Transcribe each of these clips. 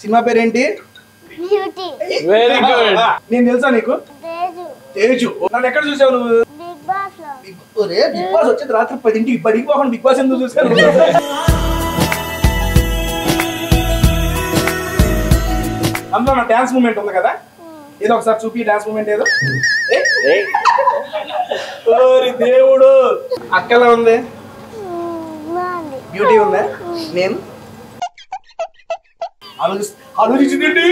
Cinema పేరేంటి? Beauty. Very good. నేను తెలుసా నీకు? తేజు. తేజు. నన్ను ఎక్కడ చూసావు నువ్వు? బిగ్ బాస్ లో. బిగ్ బాస్ వచ్చేది రాత్రి 10ంటికి. బడికి పోకుండా బిగ్ బాస్ ఎందుకు చూసాను? అందులో నా డాన్స్ మూమెంట్ ఉంది కదా, ఏదో ఒకసారి చూపి డాన్స్ మూమెంట్ ఏదో. ఓరి దేవుడు, అక్కలా ఉంది, బ్యూటీ ఉందా? నేను ఆలోచించిందండి.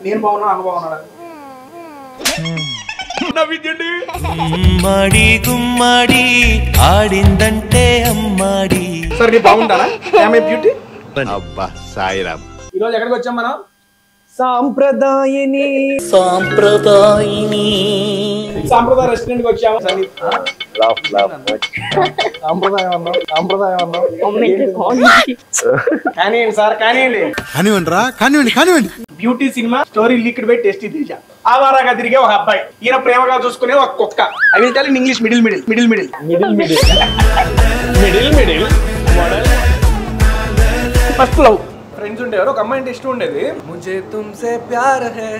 నేను బాగున్నా, అన్న బాగున్నాడా? గుమ్మాడి గుమ్మాడి ఆడిందంటే అమ్మాడి. సరే నీ బాగుంటానా? బ్యూటీ. అబ్బా సాయిరామ్. ఈరోజు ఎక్కడికి వచ్చాం మనం? సాంప్రదాయని సాంప్రదాయ రెస్టారెంట్ కి వచ్చాము. కానివ్వండి సార్, కానివ్వండి. కానివ్వండి. Beauty cinema story leaked by tasty Teja. ఆవారాగా తిరిగే ఒక అబ్బాయి, ఈయన ప్రేమగా చూసుకునే ఒక కుక్క. I will tell in English middle first love. Friends ఉండేవారు, ఒక అమ్మాయి అంటే ఇష్టం ఉండేది. ముझे तुमसे प्यार है,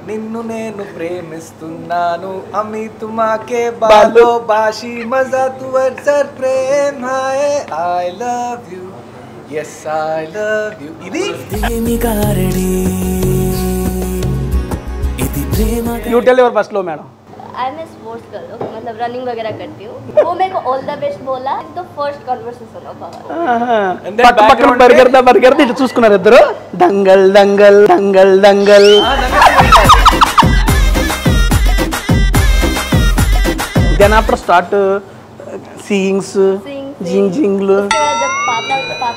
నిన్ను నేను ప్రేమిస్తున్నాను, అమి తుమాకే బాలో బాషి మజా తువర్ సర్ ప్రేమ హై, I love you, yes I love you. ఇది ప్రేమికారడి, ఇది ప్రేమ. You tell your first love madam. I am a sports girl, मतलब रनिंग वगैरह करती हूँ. वो मेरे को ऑल द बेस्ट बोला. It's the first conversation of our. పక్కన పరిగెడతా ఇటు చూసుకున్నారు ఇద్దరు. Dangal Dangal Dangal Dangal. Then after start seeings, జింగ్లు. जब पापा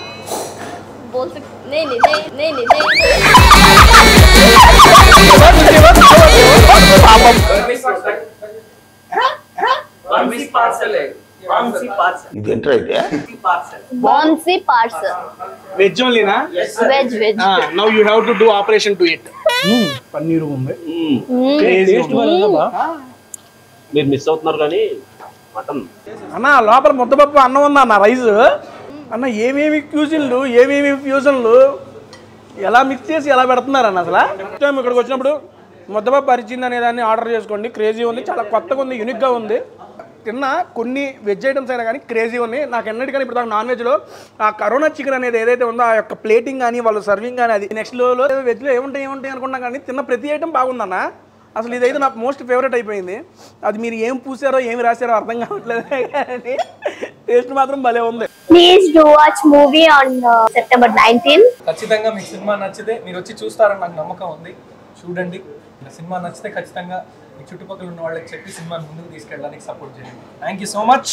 बोल सकते नहीं. Bouncy parcel. Veg only na? Veg. Now you have to do operation to it. Paneer ఉంది. మీరు మిస్ అవుతున్నారు కానీ మటన్ అన్న లోపల ముద్దపప్పు అన్నం ఉందా అన్న? రైస్ అన్న, ఏమేమి ఫ్యూజన్లు ఎలా మిక్స్ చేసి ఎలా పెడుతున్నారు అన్న అసలు. టైం ఇక్కడికి వచ్చినప్పుడు ముద్దపప్పు అరిచింది అనే దాన్ని ఆర్డర్ చేసుకోండి. క్రేజీ ఉంది, చాలా కొత్తగా ఉంది, యూనిక్గా ఉంది. తిన్నా కొన్ని వెజ్ ఐటమ్స్ అయినా కానీ క్రేజీ ఉన్నాయి. నాకు ఎన్నటికని ఇప్పుడు దాకా నాన్ వెజ్లో ఆ కరోనా చికెన్ అనేది ఏదైతే ఉందో ఆ యొక్క ప్లేటింగ్ కానీ వాళ్ళు సర్వింగ్ కానీ అది నెక్స్ట్లో వెజ్లో ఏముంటాయి అనుకున్నా కానీ తిన్న ప్రతి ఐటమ్ బాగుందన్న. అసలు ఇదైతే నాకు మోస్ట్ ఫేవరెట్ అయిపోయింది. అది మీరు ఏం పూసారో ఏమి రాశారో అర్థం కావట్లేదు కానీ టేస్ట్ మాత్రం భలే ఉంది. Please do watch movie on September 19th. ఖచ్చితంగా మీకు సినిమా నచ్చితే మీరు వచ్చి చూస్తారని నాకు నమ్మకం ఉంది. చూడండి, సినిమా నచ్చితే ఖచ్చితంగా మీ చుట్టుపక్కల ఉన్న వాళ్ళకి చెప్పి సినిమాని ముందుకు తీసుకెళ్ళడానికి సపోర్ట్ చేయండి. Thank you so much.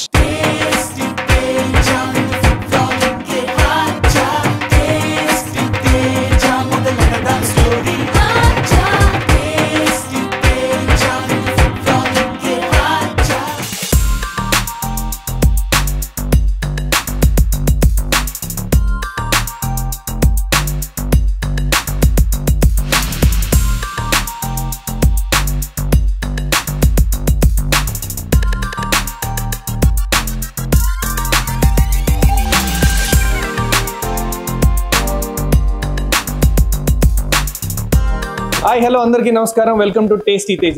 Hi hello అందరికీ నమస్కారం. Welcome to tasty Teja.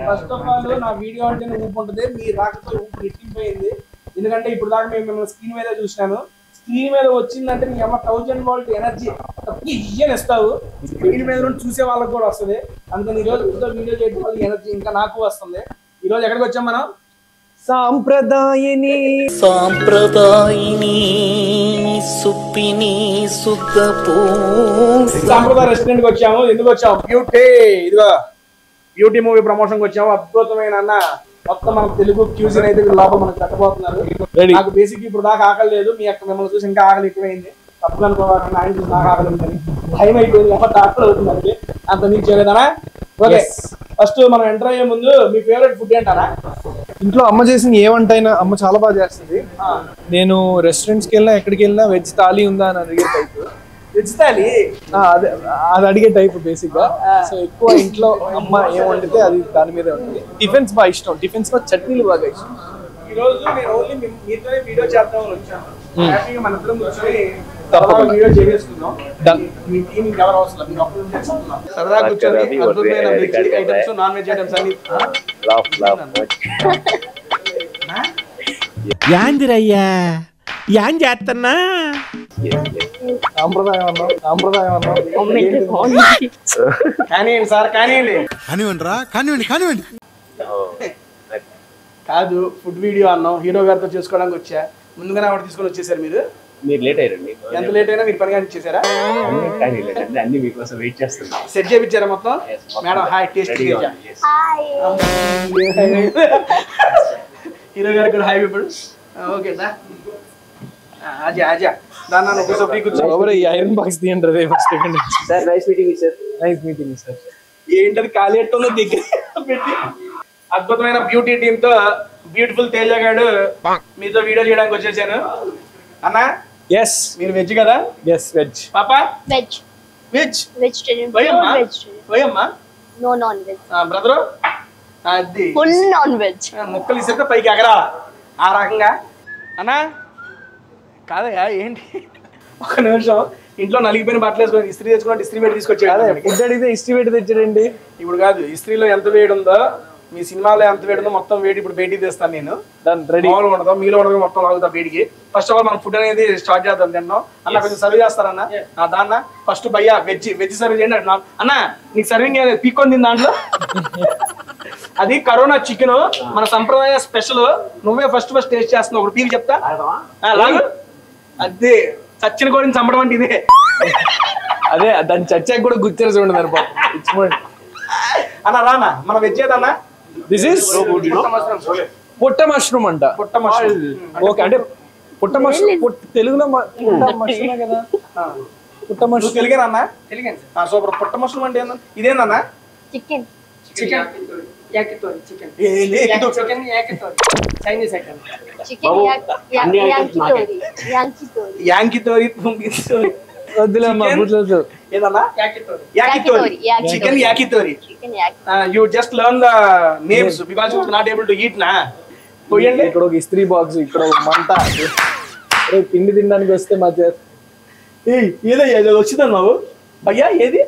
First of all నా వీడియో అంటేనే ఊపు ఉంటుంది, మీ రాకతో ఊపు రెట్టింపోయింది. ఎందుకంటే ఇప్పుడు దాకా మేము స్క్రీన్ మీద చూసినాను. స్క్రీన్ మీద వచ్చిందంటే నీ అమ్మ 1000 volt ఎనర్జీ ఇయ్యని ఇస్తావు. స్క్రీన్ మీద నుండి చూసే వాళ్ళకి కూడా వస్తుంది. అందుకని ఈరోజు వీడియో చేయడం వల్ల ఎనర్జీ ఇంకా నాకు వస్తుంది. ఈరోజు ఎక్కడికి వచ్చాం మనం? సాంప్రదాయని సుప్పిని సుఖపో సాంప్రదాయ రెస్టారెంట్ కి వచ్చాము. ఎందుకు వచ్చాము? బ్యూటీ. ఇదిగో బ్యూటీ మూవీ ప్రమోషన్ కి వచ్చాము. అద్భుతమైన అన్న మొత్తం మనకు తెలుగు క్యూజిన్ అయితే లోపల మనకు కట్టబోతున్నారు. నాకు బేసిక్ ఇప్పుడు దాకా ఆకలి లేదు. మీ యొక్క మిమ్మల్ని చూసి ఇంకా ఆకలి ఎక్కువైంది. తప్పులు అనుకోవాలన్నా ఆయన చూసి నాకు ఆకలి ఉంటుంది. టైం అయిపోయింది కాబట్టి ఆకలి అవుతుంది. అంత నీకు చేయలేదనా? ఓకే, ఫస్ట్ మనం ఎంటర్ అయ్యే ముందు మీ ఫేవరెట్ ఫుడ్ ఏంటారా? ఇంట్లో అమ్మ చేసిన ఏ వంట అయినా అమ్మ చాలా బాగా చేస్తుంది. నేను రెస్టారెంట్స్కి వెళ్ళినా ఎక్కడికి వెళ్ళినా వెజ్ థాలీ ఉందా అని అడిగే టైప్. వెజ్ థాలి అదే అది అడిగే టైప్ బేసిక్ గా. సో ఎక్కువ ఇంట్లో అమ్మ ఏం వండితే అది దాని మీదే ఉంటుంది. టిఫిన్స్ బాగా ఇష్టం. టిఫిన్స్ లో చట్నీలు బాగా ఇష్టం. ఈ రోజు నేను ఓన్లీ మీతోనే వీడియో చేద్దామని వచ్చాను. హ్యాపీగా మన ఇద్దరం కూర్చొని తప్పకుండా వీడియో చేసేసుకుందాం. మీ టీం ఎవరు అవసరం మీరు ఒక్కరు చేసుకుందాం. సరదా కూర్చొని అద్భుతమైన veg items non veg items అన్ని యాందిరయ్యా యాం చేస్తున్నా సాంప్రదాయం అన్నాం. కానివ్వండి సార్ కానివ్వండి. కానివ్వండి రా కానివ్వండి. కాదు ఫుడ్ వీడియో అన్నాం, హీరో గారితో చేసుకోవడానికి వచ్చా. ముందుగానే ఆవిడ తీసుకొని వచ్చేసారు మీరు. మీరు లేట్ అయ్యారండి. ఎంత లేట్ అయినా మీరు పని కానీ ఇచ్చేసారా? అన్ని మీకోసం వెయిట్ చేస్తున్నా. సెట్ చేయించారా మొత్తం? Madam hi taste hi. Hero గారికి కూడా హాయ్ ఇప్పుడు. ఓకే దా ఆజా దాన్ని ఒక సబ్జీ కూర్చో. ఈ ఐరన్ బాక్స్ తీయండి first. Sir nice meeting sir. Nice meeting sir. ఏంటది ఖాళీ ఎట్టుందో దగ్గర పెట్టి అద్భుతమైన బ్యూటీ టీమ్ తో బ్యూటిఫుల్ తేజ గారు మీతో వీడియో చేయడానికి వచ్చేసాను. అన్నా ఎస్ మీరు వెజ్ కదా? Yes veg. పాపా వెజ్. Veg vegetarian. పోయమ్మా వెజిటేరియన్. పోయమ్మా నో నాన్ వెజ్. బ్రదరు అది ఫుల్ నాన్ వెజ్. ముక్కలు ఇస్తే పైకి ఎగరా ఆ రకంగా. అన్నా కాదయ్యా ఏంటి ఒక నిమిషం. ఇంట్లో నలిగిపోయిన బట్టలు వేసుకొని ఇస్త్రీ తెచ్చుకోండి, ఇస్త్రీ పెట్టి తీసుకొచ్చాడు. ఫుడ్ అడిగితే ఇస్త్రీ పెట్టి తెచ్చాడండి. ఇప్పుడు కాదు ఇస్త్రీలో ఎంత వేడి ఉందో, మీ సినిమాలో ఎంత వేడి ఉందో మొత్తం వేడి ఇప్పుడు బయటికి తెస్తాను నేను. మామూలుగా ఉండదు, మీలో ఉండదు, మొత్తం లాగుతా వేడికి. ఫస్ట్ ఆఫ్ ఆల్ మనం ఫుడ్ అనేది స్టార్ట్ చేద్దాం. తిన్నాం అన్న కొంచెం సర్వ్ చేస్తారన్న దాన్న ఫస్ట్ భయ్యా వెజ్ సర్వ్ చేయండి అంటున్నాను. అన్న నీకు సర్వింగ్ పీక్కొని తిని దాంట్లో అది కరోనా చికెన్ మన సంప్రదాయ స్పెషల్. నువ్వే ఫస్ట్ టేస్ట్ చేస్తున్నావు. ఒకటి పీకి చెప్తా లాగు. అదే చచ్చిన కోడిని చంపడం అంటే ఇదే. అదే దాన్ని చచ్చాక కూడా గుర్తేసి ఉండదు. అన్న రానా మన వెజ్ ఏదన్నా? దిస్ ఇస్ పుట్ట మష్రూమ్ అంట. పుట్ట మష్రూమ్. ఓకే అంటే పుట్ట మష్రూమ్ తెలుగులో పుట్ట మష్రూమే కదా. పుట్ట మష్రూమ్ తెలుగేనన్నా? తెలుగేను. సూపర్. పుట్ట మష్రూమ్ అంటే ఏందన్నా? ఇదేనన్నా? Chicken. Chicken yakitori. Chicken Chinese item. Chicken yakitori. వద్దులేమ్మా గుర్తులేదు. ఏదన్నా? Yakitori. Chicken yakitori. You just learn the names because you are not able to eat na. పోయండి. ఇక్కడ ఒక ఇస్త్రీ బాక్స్, ఇక్కడ ఒక మంట. పిండి తినడానికి వస్తే మధ్య ఏదో వచ్చిందన్నావు భయ్యా. ఏది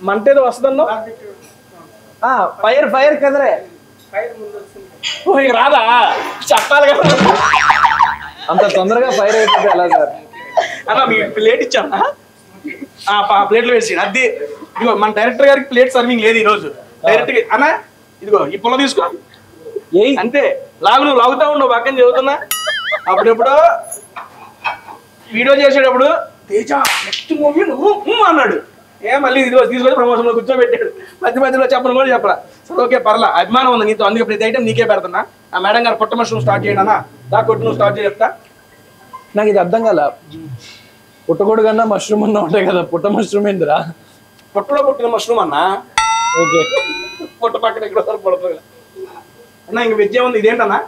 మంట ఏదో వస్తుందన్నావు. ఫైర్ కదరే. రాదా చెప్పాలి కదా. అంత తొందరగా ఫైర్ అయిపోతే ఎలా సార్? అన్న మీ ప్లేట్ ఇచ్చానా? ప్లేట్లో వేసి అది ఇదిగో మన డైరెక్టర్ గారికి ప్లేట్ సర్వింగ్ లేదు ఈ రోజు. డైరెక్ట్ గా అన్న ఇదిగో ఈ పుల్ల తీసుకో అంతే. నువ్వు లాగుతా ఉండవు పక్కన చదువుతున్నా. అప్పుడెప్పుడు వీడియో చేసేటప్పుడు తేజ నెక్స్ట్ మూవీ నువ్వు అన్నాడు. మళ్ళీ ఇదిగో తీసుకొని ప్రమోషన్ లో కూర్చోబెట్టాడు. మధ్యలో చెప్పను కూడా చెప్పరా. సరే ఓకే పర్లా, అభిమానం ఉంది నీతో, అందుకే ప్రతి ఐటమ్ నీకే పెడుతున్నా. ఆ మేడం గారు పుట్ట మష్రూమ్ స్టార్ట్ చేయడనా దా కొట్టు నువ్వు స్టార్ట్ చేయ చెప్తా. నాకు ఇది అర్థం కాల. పుట్టగొడు కన్నా మష్రూమ్ అన్నా ఉంటాయి కదా, పుట్ట మష్రూమ్ ఏందిరా? పుట్టలో పుట్టిన మష్రూమ్ అన్నా. ఓకే పుట్ట పక్కన ఇక్కడ పుడుతుంది అన్న. ఇంక వెజ్ ఏముంది? ఇదేంటన్నా?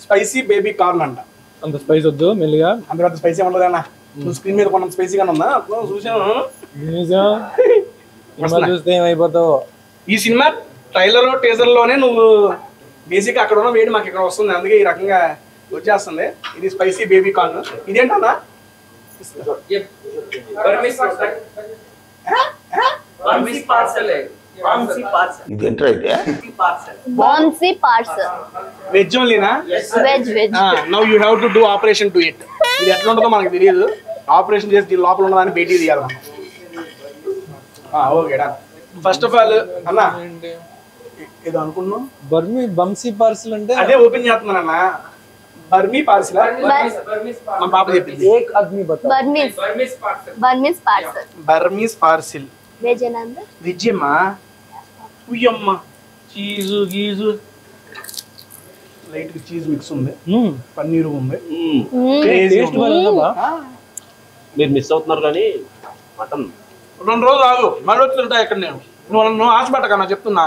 స్పైసీ బేబీ కార్న్ అంట. అంత స్పైస్ వద్దు మెల్లిగా. అందులో అంత స్పైసీ ఉండదు అన్న. నువ్వు స్క్రీన్ మీద కొన్నంత స్పైసీగానే ఉందా? చూసాను. చూస్తే ఏమైపోతావు. ఈ సినిమా ట్రైలర్ టీజర్ లోనే నువ్వు బేసిక్ అక్కడ ఉన్న వేడి మాకు ఇక్కడ వస్తుంది, అందుకే ఈ రకంగా వచ్చేస్తుంది. ఇది స్పైసీ బేబీ కార్న్. ఇదేంటన్నా? వెజ్ ఓన్లీనా? Now you have to do operation to it. ఇది ఎట్లా ఉంటుందో మనకు తెలియదు. ఆపరేషన్ చేసి దీని లోపల ఉన్నదాన్ని బయటికి తీయాలి మనం. Okay done. First of all అన్న ఏదో అనుకున్నాం. బంసీ పార్సల్ అంటే అదే ఓపెన్ చేస్తున్నానన్న. బర్మీ పార్సిల్ మా పాప చెప్పింది. బర్మీస్ పార్సిల్ వెజ్ అమ్మా. ఉయ్యమ్మా చీజు గీజు లైట్ చీజ్ మిక్స్ ఉంది, పన్నీరు ఉంది. మీరు మిస్ అవుతున్నారు కానీ మటన్ 2 రోజులు ఆగు మళ్ళీ వచ్చి ఉంటాయి ఇక్కడ. నువ్వు ఆశపడకన్నా చెప్తున్నా.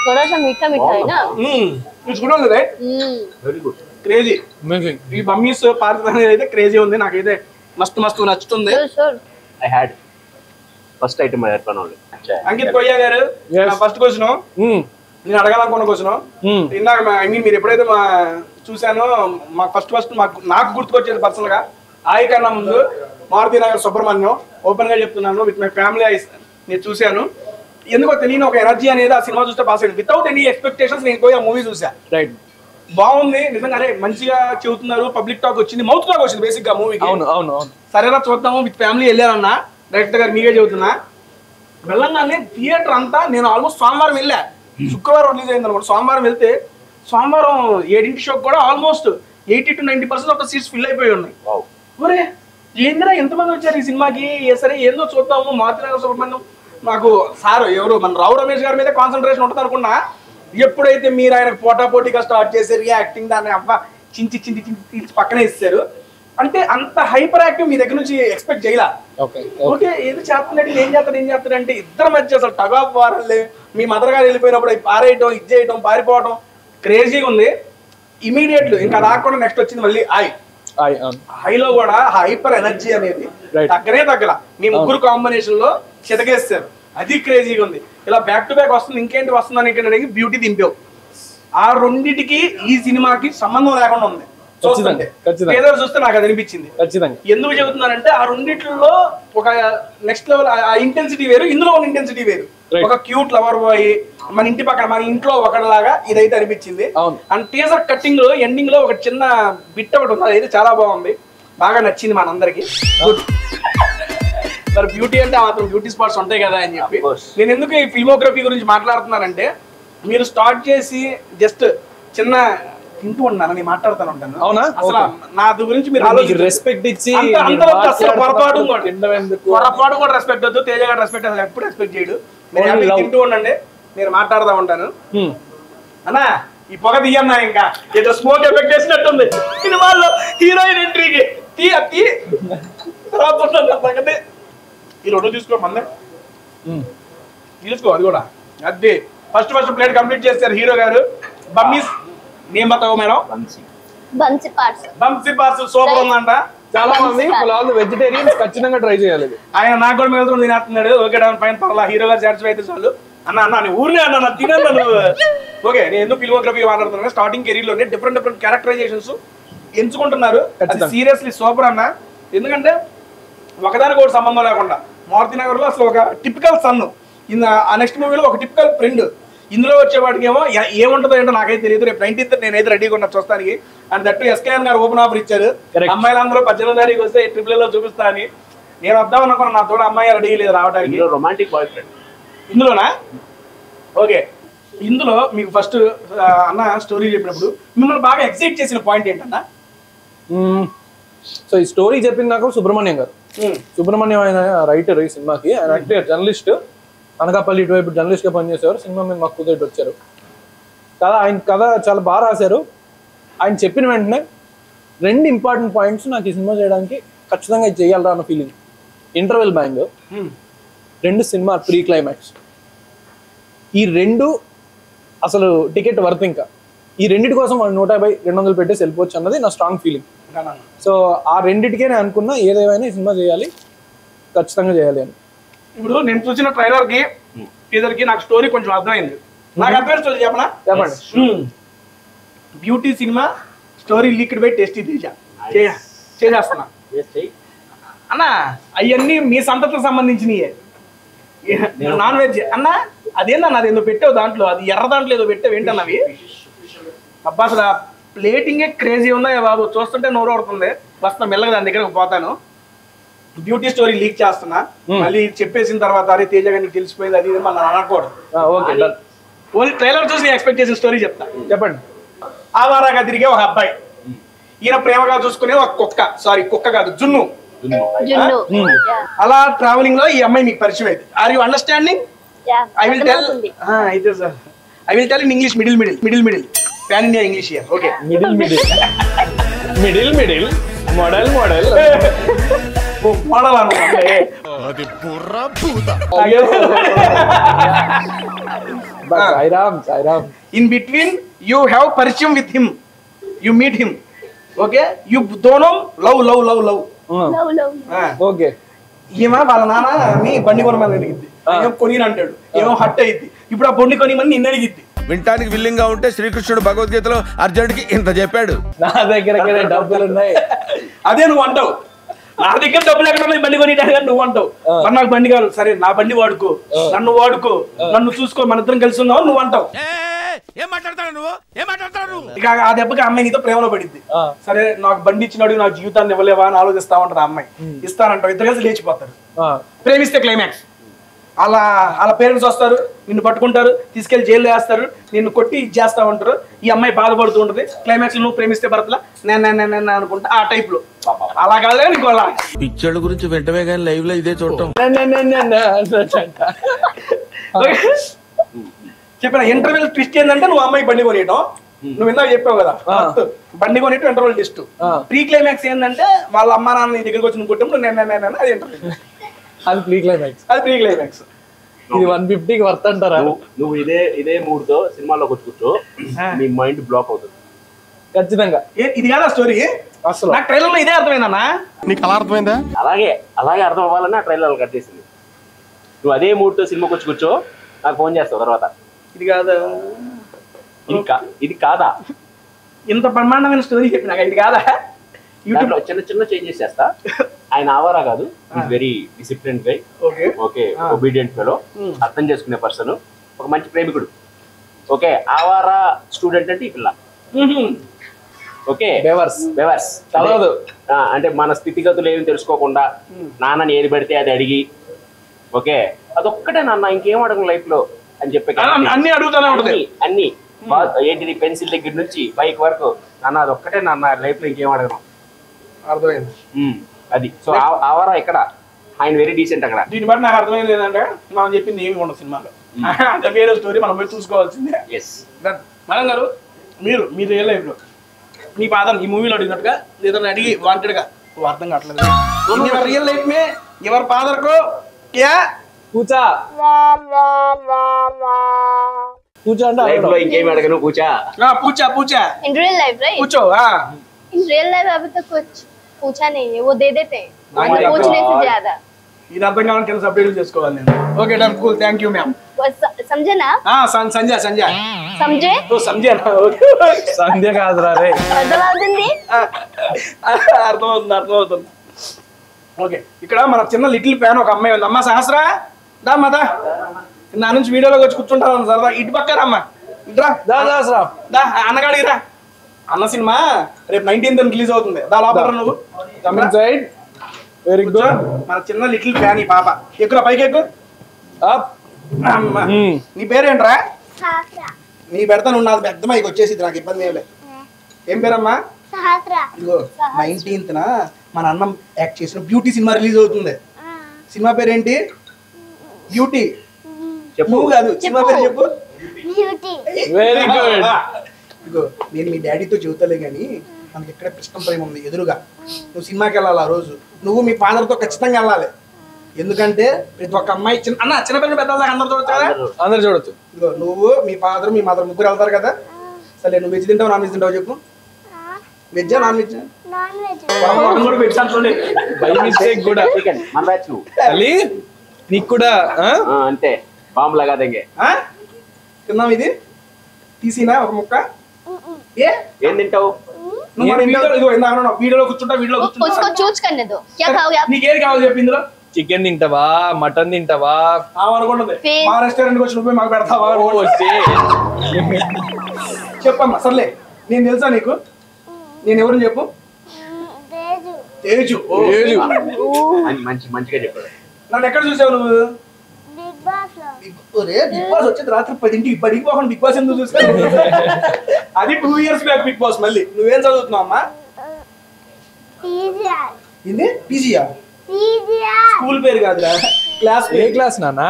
थोड़ा सा मीठा मीठा है ना। ఇట్స్ గుడ్ ఉంది right very good crazy amazing. ఈ బమ్మీస్ పార్క్ అనేది అయితే క్రేజీ ఉంది నాకైతే మస్తు నచ్చుతుంది Sure. I had first item I had only Ankit కొయ్య గారు నా ఫస్ట్ క్వశ్చన్ నేను అడగాలనుకున్న క్వశ్చన్ ఇందాక ఐ మీన్ మీరు ఎప్పుడైతే చూసానో మాకు ఫస్ట్ నాకు గుర్తుకొచ్చేది పర్సనల్ గా ఆయి కన్నా ముందు మారుతి నగర్ సుబ్రహ్మణ్యం ఓపెన్ గా చెప్తున్నాను విత్ మై ఫ్యామిలీ ఐస్ నేను చూశాను ఎందుకో తెలియని ఒక ఎనర్జీ అనేది ఆ సినిమా చూస్తే పాస్ అయింది వితౌట్ ఎనీ ఎక్స్పెక్టేషన్స్ నేను పోయి ఆ మూవీ చూసా రైట్. బాగుంది నిజంగా అరే మంచిగా చెబుతున్నారు పబ్లిక్ టాక్ వచ్చింది మౌత్ టాక్ వచ్చింది బేసిక్ గా మూవీకి అవును. సరేనా చూద్దాము విత్ ఫ్యామిలీ వెళ్ళారన్నా డైరెక్టర్ గారు మీకే చెబుతున్నా వెళ్ళంగానే థియేటర్ అంతా నేను ఆల్మోస్ట్ సోమవారం వెళ్ళా శుక్రవారం రిలీజ్ అయింది అనమాట సోమవారం వెళ్తే సోమవారం 7 షోకి కూడా almost 80 to 90% of the seats fill అయిపోయి ఉన్నాయి ఒరే ఏందిరా ఎంతమంది వచ్చారు ఈ సినిమాకి సరే ఏందో చూద్దాము మారుతి సుబ్రహ్మణ్యం నాకు సార్ ఎవరు మన రావు రమేష్ గారి మీద కాన్సన్ట్రేషన్ ఉంటుంది అనుకున్నా ఎప్పుడైతే మీరు ఆయనకు పోటాపోటీగా స్టార్ట్ చేశారు యాక్టింగ్ దాన్ని అవ్వ చించి పక్కనే ఇస్తారు అంటే అంత హైపర్ యాక్టివ్ మీ దగ్గర నుంచి ఎక్స్పెక్ట్ చేయలా ఓకే ఏది చేస్తున్నట్టు ఏం చేస్తాడు అంటే ఇద్దరు మధ్య అసలు టగ్ ఆఫ్ వారలే మీ మదర్ గారు వెళ్ళిపోయినప్పుడు పారేయటం ఇది చేయటం పారిపోవటం క్రేజీగా ఉంది ఇమీడియట్లీ ఇంకా రాకుండా నెక్స్ట్ వచ్చింది మళ్ళీ హైలో కూడా హైపర్ ఎనర్జీ అనేది తగ్గల మీ ముగ్గురు కాంబినేషన్ లో చితకేస్తారు అది క్రేజీగా ఉంది ఇలా బ్యాక్ టు బ్యాక్ వస్తుంది ఇంకేంటి వస్తుందని బ్యూటీ దింపావు ఆ రెండిటికి ఈ సినిమాకి సంబంధం లేకుండా ఉంది ఏదో చూస్తే నాకు అది అనిపించింది ఎందుకు చెబుతున్నానంటే ఆ రెండిట్లో ఒక నెక్స్ట్ లెవెల్ ఆ ఇంటెన్సిటీ వేరు ఇందులో ఉన్న ఇంటెన్సిటీ వేరు ఒక క్యూట్ లవర్ బాయ్ మన ఇంటి పక్కన మన ఇంట్లో ఒకటిలాగా ఇదైతే అనిపించింది అండ్ టీజర్ కట్టింగ్ లో ఎండింగ్ లో ఒక చిన్న బిట్ ఒకటి ఉంది అదైతే చాలా బాగుంది బాగా నచ్చింది మనందరికి మరి బ్యూటీ అంటే మాత్రం బ్యూటీ స్పాట్స్ ఉంటాయి కదా అని చెప్పి నేను ఎందుకు ఈ ఫిల్మోగ్రఫీ గురించి మాట్లాడుతున్నానంటే మీరు స్టార్ట్ చేసి జస్ట్ చిన్న తింటూ ఉన్నాను నేను మాట్లాడుతాను ఉంటాను అవునా అసలు నా గురించి మీరు రెస్పెక్ట్ ఇచ్చి పొరపాటు కూడా రెస్పెక్ట్ వద్దు తేజ గారు రెస్పెక్ట్ అసలు ఎప్పుడు రెస్పెక్ట్ చేయడు మీరు తింటూ ఉండండి నేను మాట్లాడుతూ ఉంటాను అన్నా ఈ పొగ తీయన్నా ఇంకా ఏదో స్మోక్ ఎఫెక్ట్ చేసినట్టుంది సినిమాల్లో హీరోయిన్ ఎంట్రీకి తీ తర్వాత ఈ రెండు తీసుకో మందే తీసుకో అది కూడా అది ఫస్ట్ ప్లేట్ కంప్లీట్ చేస్తారు హీరో గారు బమ్మీస్ నేమ్ బతావు మేడం బంసి పార్సల్ సూపర్ ఉందంట చాలా మంది వెజిటేరియన్స్ ఖచ్చితంగా ట్రై చేయాలి ఆయన నాకు కూడా మీద తినేస్తున్నాడు ఓకే ఫైన్ పర్లా హీరో గారు సాటిస్ఫై అయితే చాలు అన్న నీ ఊరినే అన్న తినన్నా నువ్వు ఓకే నేను ఎందుకు ఫిల్మోగ్రఫీ మాట్లాడుతున్నా స్టార్టింగ్ కెరీర్ లోనే డిఫరెంట్ క్యారెక్టరైజేషన్స్ ఎంచుకుంటున్నారు సీరియస్లీ సూపర్ అన్న ఎందుకంటే ఒకదానికి ఒకటి సంబంధం లేకుండా మారుతి నగర్ లో అసలు ఒక టిపికల్ సన్ ఆ నెక్స్ట్ మూవీలో ఒక టిపికల్ ఫ్రెండ్ ఇందులో వచ్చేవాడికి ఏమో ఏముంటుందో ఏంటో నాకైతే తెలియదు రేపు 19th నేనైతే రెడీగా ఉన్నా చూస్తానికి అండ్ దట్టు ఎస్కేఎన్ గారు ఓపెన్ ఆఫర్ ఇచ్చారు అమ్మాయిలందరూ 18వ తారీఖు వస్తే ట్రిపుల్ లో చూపిస్తా అని నేను వద్దాం అనుకున్నా నా తోడు అమ్మాయి రెడీ లేదు రావడానికి రొమాంటిక్ బాయ్ ఫ్రెండ్ ఇందులోనా ఓకే ఇందులో మీకు ఫస్ట్ అన్న స్టోరీ చెప్పినప్పుడు మిమ్మల్ని బాగా ఎక్సైట్ చేసిన పాయింట్ ఏంటన్నా సో ఈ స్టోరీ చెప్పింది నాకు సుబ్రహ్మణ్యం గారు సుబ్రహ్మణ్యం ఆయన రైటర్ ఈ సినిమాకి ఆయన యాక్టర్ జర్నలిస్ట్ అనకాపల్లి ఇటువైపు జర్నలిస్ట్ గా పనిచేసేవారు సినిమా మీద మాకు కుదిరి వచ్చారు ఆయన కథ చాలా బాగా రాశారు ఆయన చెప్పిన వెంటనే 2 ఇంపార్టెంట్ పాయింట్స్ నాకు ఈ సినిమా చేయడానికి ఖచ్చితంగా ఇది చేయాలరా అన్న feeling interval bang 2 cinema pre climax ఈ 2 అసలు టికెట్ వర్త్ ఇంకా ఈ రెండింటి కోసం 150-200 పెట్టేసి వెళ్ళిపోవచ్చు అన్నది నా స్ట్రాంగ్ ఫీలింగ్ సో ఆ రెండింటికే నేను అనుకున్నా ఏదేమైనా ఈ సినిమా చేయాలి ఖచ్చితంగా చేయాలి అని ఇప్పుడు నేను చూసిన ట్రైలర్ కి టీజర్ కి నాకు స్టోరీ కొంచెం అర్థమైంది నాకు అర్థమైన స్టోరీ చెప్పండి beauty cinema story leaked by tasty Teja చేసేస్తున్నా అన్న అవన్నీ మీ సంతతికి సంబంధించినయే నాన్ వెజ్ అన్న అదేందన్న అది ఏదో పెట్టావు దాంట్లో అది ఎర్ర దాంట్లో ఏదో పెట్టావు ఏంటన్నవి అబ్బా అసలు ప్లేటింగే క్రేజీ ఉందా బాబు చూస్తుంటే నోరు పడుతుంది వస్తా మెల్లగా దాని దగ్గరకు పోతాను బ్యూటీ స్టోరీ లీక్ చేస్తున్నా మళ్ళీ చెప్పేసిన తర్వాత అరే తేజ గారికి తెలిసిపోయింది అది మళ్ళీ అనకూడదు ఓన్లీ ట్రైలర్ చూసి నేను ఎక్స్పెక్ట్ చేసిన స్టోరీ చెప్తా చెప్పండి ఆవారాగా తిరిగే ఒక అబ్బాయి ఈయన ప్రేమగా చూసుకునే ఒక కుక్క కాదు జున్ను అలా ట్రావెలింగ్ లో ఈ అమ్మాయి మీకు పరిచయం అయింది are you understanding I will tell అయితే sir I will tell in English middle pan India English year okay middle model model అనుకుంటే Sairam in between you have పరిచయం with him, you meet him, okay, you దోనో love love love love. Okay. ఏమో వాళ్ళ నాన్నని బండి కొనమని అడిగిద్ది, ఏమో కొని అంటాడు, ఏమో హట్ అయ్యిద్ది. ఇప్పుడు ఆ బండి కొనిమని నిన్ను అడిగిద్ది. వింటానికి విల్లింగ్ గా ఉంటే శ్రీకృష్ణుడు భగవద్గీతలో అర్జునుడికి ఇంత చెప్పాడు. నా దగ్గర డబ్బులు ఉన్నాయి. అదే నువ్వు అంటావు, నా దగ్గర డబ్బులు ఎక్కడ ఉన్నాయి బండి కొని నువ్వు అంటావు. మరి నాకు బండి కావాలి, సరే నా బండి వాడుకో, నన్ను వాడుకో, నన్ను చూసుకో, మన ఇద్దరం కలిసి ఉన్నావు నువ్వు అంటావు. ఇక ఆ దెబ్బకి అమ్మాయి నీతో ప్రేమలో పడిద్ది. సరే నాకు బండి ఇచ్చినాడు, నాకు జీవితాన్ని ఇవ్వలేవా అని ఆలోచిస్తా ఉంటారు. అమ్మాయి ఇస్తానంటావు, ఇద్దరు కలిసి లేచిపోతారు. ప్రేమిస్తే క్లైమాక్స్ వాళ్ళ పేరెంట్స్ వస్తారు, నిన్ను పట్టుకుంటారు, తీసుకెళ్లి జైల్లో వేస్తారు, నిన్ను కొట్టి ఇచ్చేస్తా ఉంటారు. ఈ అమ్మాయి బాధపడుతూ ఉంటుంది. క్లైమాక్స్ నువ్వు ప్రేమిస్తే భర్తలా నేను అనుకుంటా ఆ టైప్ లో. అలా కాదు నీకు పిక్చర్ల గురించి వెంటనే కానీ లైవ్ లో ఇదే చూడటం. చెప్పిన ఇంటర్వెల్ ట్విస్ట్ ఏంటంటే నువ్వు అమ్మాయి బండి కొనియటం, నువ్వు ఇందాక చెప్పావు కదా బండి కొనియటం ఇంటర్వెల్ ట్విస్ట్. ప్రీ క్లైమాక్స్ ఏంటంటే వాళ్ళ అమ్మ నాన్న నీ దగ్గరికి వచ్చి నువ్వు కొట్టినప్పుడు నేను అది ఇంటర్వెల్, అది ప్రీ క్లైమాక్స్. అది ప్రీ క్లైమాక్స్. ఇది 150కి వర్త్ అంటారా? నువ్వు ఇదే మూడ్ తో సినిమాలోకి వచ్చి కూర్చో, నీ మైండ్ బ్లాక్ అవుతుంది ఖచ్చితంగా. ఇది కాదా స్టోరీ? అసలు నాకు ట్రైలర్ లో ఇదే అర్థమైందన్నా. నీకు అలా అర్థమైందా? అలాగే అర్థం అవ్వాలని ఆ ట్రైలర్ కట్ చేసింది. నువ్వు అదే మూడ్ తో సినిమాకి వచ్చి కూర్చో, నాకు ఫోన్ చేస్తావు తర్వాత. ఇది కాదా? ఇది కాదా? ఇంత బ్రహ్మాండమైన స్టోరీ చెప్పినా ఇది కాదా? యూట్యూబ్ లో చిన్న చేంజెస్ చేస్తా. ఆయన ఆవారా కాదు, వెరీ డిసిప్లిన్ గై, ఓకే, ఒబీడియంట్ ఫెలో, అర్థం చేసుకునే పర్సన్, ఒక మంచి ప్రేమికుడు. ఓకే, ఆవారా స్టూడెంట్ అంటే ఈ పిల్ల. ఓకే, బెవర్స్ చదవదు అంటే మన స్థితిగతులు ఏమి తెలుసుకోకుండా నాన్నని ఏది పడితే అది అడిగి, ఓకే అదొక్కటే నాన్న ఇంకేం అడగను లైఫ్ లో అని చెప్పే అన్ని అడుగుతానే ఉంటుంది. అన్ని ఏంటిది పెన్సిల్ దగ్గర నుంచి బైక్ వరకు, నాన్న అదొక్కటే నాన్న లైఫ్ లో ఇంకేం అడగను. అర్థమైంది అది. సో ఆవరా ఇక్కడ ఆయన వెరీ డీసెంట్ అక్కడ. దీన్ని బట్టి నాకు అర్థమైంది ఏంటంటే మనం చెప్పింది ఏమి ఉండదు సినిమాలో, అంటే వేరే స్టోరీ మనం పోయి చూసుకోవాల్సిందే. మేడం గారు మీరు రియల్ లైఫ్ లో మీ ఫాదర్ ఈ మూవీలో అడిగినట్టుగా ఏదైనా అడిగి వాంటెడ్ గా అర్థం కావట్లేదు, రియల్ లైఫ్ మే ఎవరి ఫాదర్ కో క్యా పూచా అంటే లైఫ్ లో ఇంకేమి అడగను పూచా पूछा In real life, right? पूछो. हाँ In real life अभी तक कुछ पूछा नहीं है, वो दे देते हैं पूछने से ज्यादा. ఇది అర్థం కావాలని కింద సబ్టైటిల్ చేసుకోవాలి నేను. Okay done, cool, thank you ma'am. समझे ना? సంజయ్ समझे? ఓ సంజయ్ సంధ్య కాదురా రే. అర్థమవుతుంది. అర్థమవుతుంది. ఓకే, ఇక్కడ మన చిన్న లిటిల్ ఫ్యాన్ ఒక అమ్మాయి ఉంది. అమ్మ సహస్రా దా మదా నా నుంచి వీడియోలోకి వచ్చి కూర్చుంటాను సరదా. ఇటు పక్కరా అమ్మ, ఇట్రా దా అన్నగాడికి రా. అన్న సినిమా రేపు 19th రిలీజ్ అవుతుంది. దా లోపల నువ్వు సైడ్. Very good. మన చిన్న లిటిల్ ఫ్యాన్ ఈ పాప. ఎక్కువ పైకి ఎక్కువ. నీ పేరేంట్రా? నీ పెడతా నువ్వు నాకు పెద్ద మైకి వచ్చేసి నాకు ఇబ్బంది ఏం లేదు. ఏం పేరమ్మా? ఇదిగో 19th మన అన్నం యాక్ట్ చేసిన బ్యూటీ సినిమా రిలీజ్ అవుతుంది. సినిమా పేరేంటి? బ్యూటీ. చెప్పు కాదు, సినిమా పేరు చెప్పు. Very good. ఇదిగో నేను మీ డాడీతో చెబుతలే కానీ మనకి ఎక్కడ కృష్ణం ప్రేమ ఉంది ఎదురుగా. నువ్వు సినిమాకి వెళ్ళాలి ఆ రోజు. నువ్వు మీ ఫాదర్తో ఖచ్చితంగా వెళ్ళాలి. ఎందుకంటే ప్రతి ఒక్క అమ్మాయి చిన్నపిల్లలు పెద్ద అందరు చూడొచ్చు కదా, అందరు చూడొచ్చు. ఇదిగో నువ్వు మీ ఫాదర్ మీ మదర్ ముగ్గురు వెళ్తారు కదా. సరే నువ్వు వెజ్ తింటావు నాన్ వెజ్ తింటావు చెప్పు. వెజ్జా నాన్ వెజ్? బై మిస్టేక్ కూడా నీకు కూడా అంతే బాంబు లగా దంగే తిన్నాం. ఇది తీసినా ఒక ముక్క. ఏం తింటావు? వీడియోలో కూర్చుంటా, వీడియోలో నీకేది కావాలి చెప్పి. ఇందులో చికెన్ తింటావా, మటన్ తింటావా అనుకుంటుంది. మా రెస్టారెంట్ వచ్చి నువ్వు మాకు పెడతావా? చెప్పమ్మా. సర్లే, నేను తెలుసా నీకు? నేను ఎవరు చెప్పు? తేజు. మంచిగా చెప్పాడు. నన్ను ఎక్కడ చూసావు నువ్వు? బిగ్ బాస్ వచ్చేది రాత్రి 10ంటికి. ఇప్పటికి పోకుండా బిగ్ బాస్ ఎందుకు చూసావు? అది 2 years బ్యాక్ బిగ్ బాస్. మళ్ళీ నువ్వేం చదువుతున్నావు అమ్మా? ఇది పీజీయా? స్కూల్ పేరు కాదురా, క్లాస్. ఏ క్లాస్ నాన్న?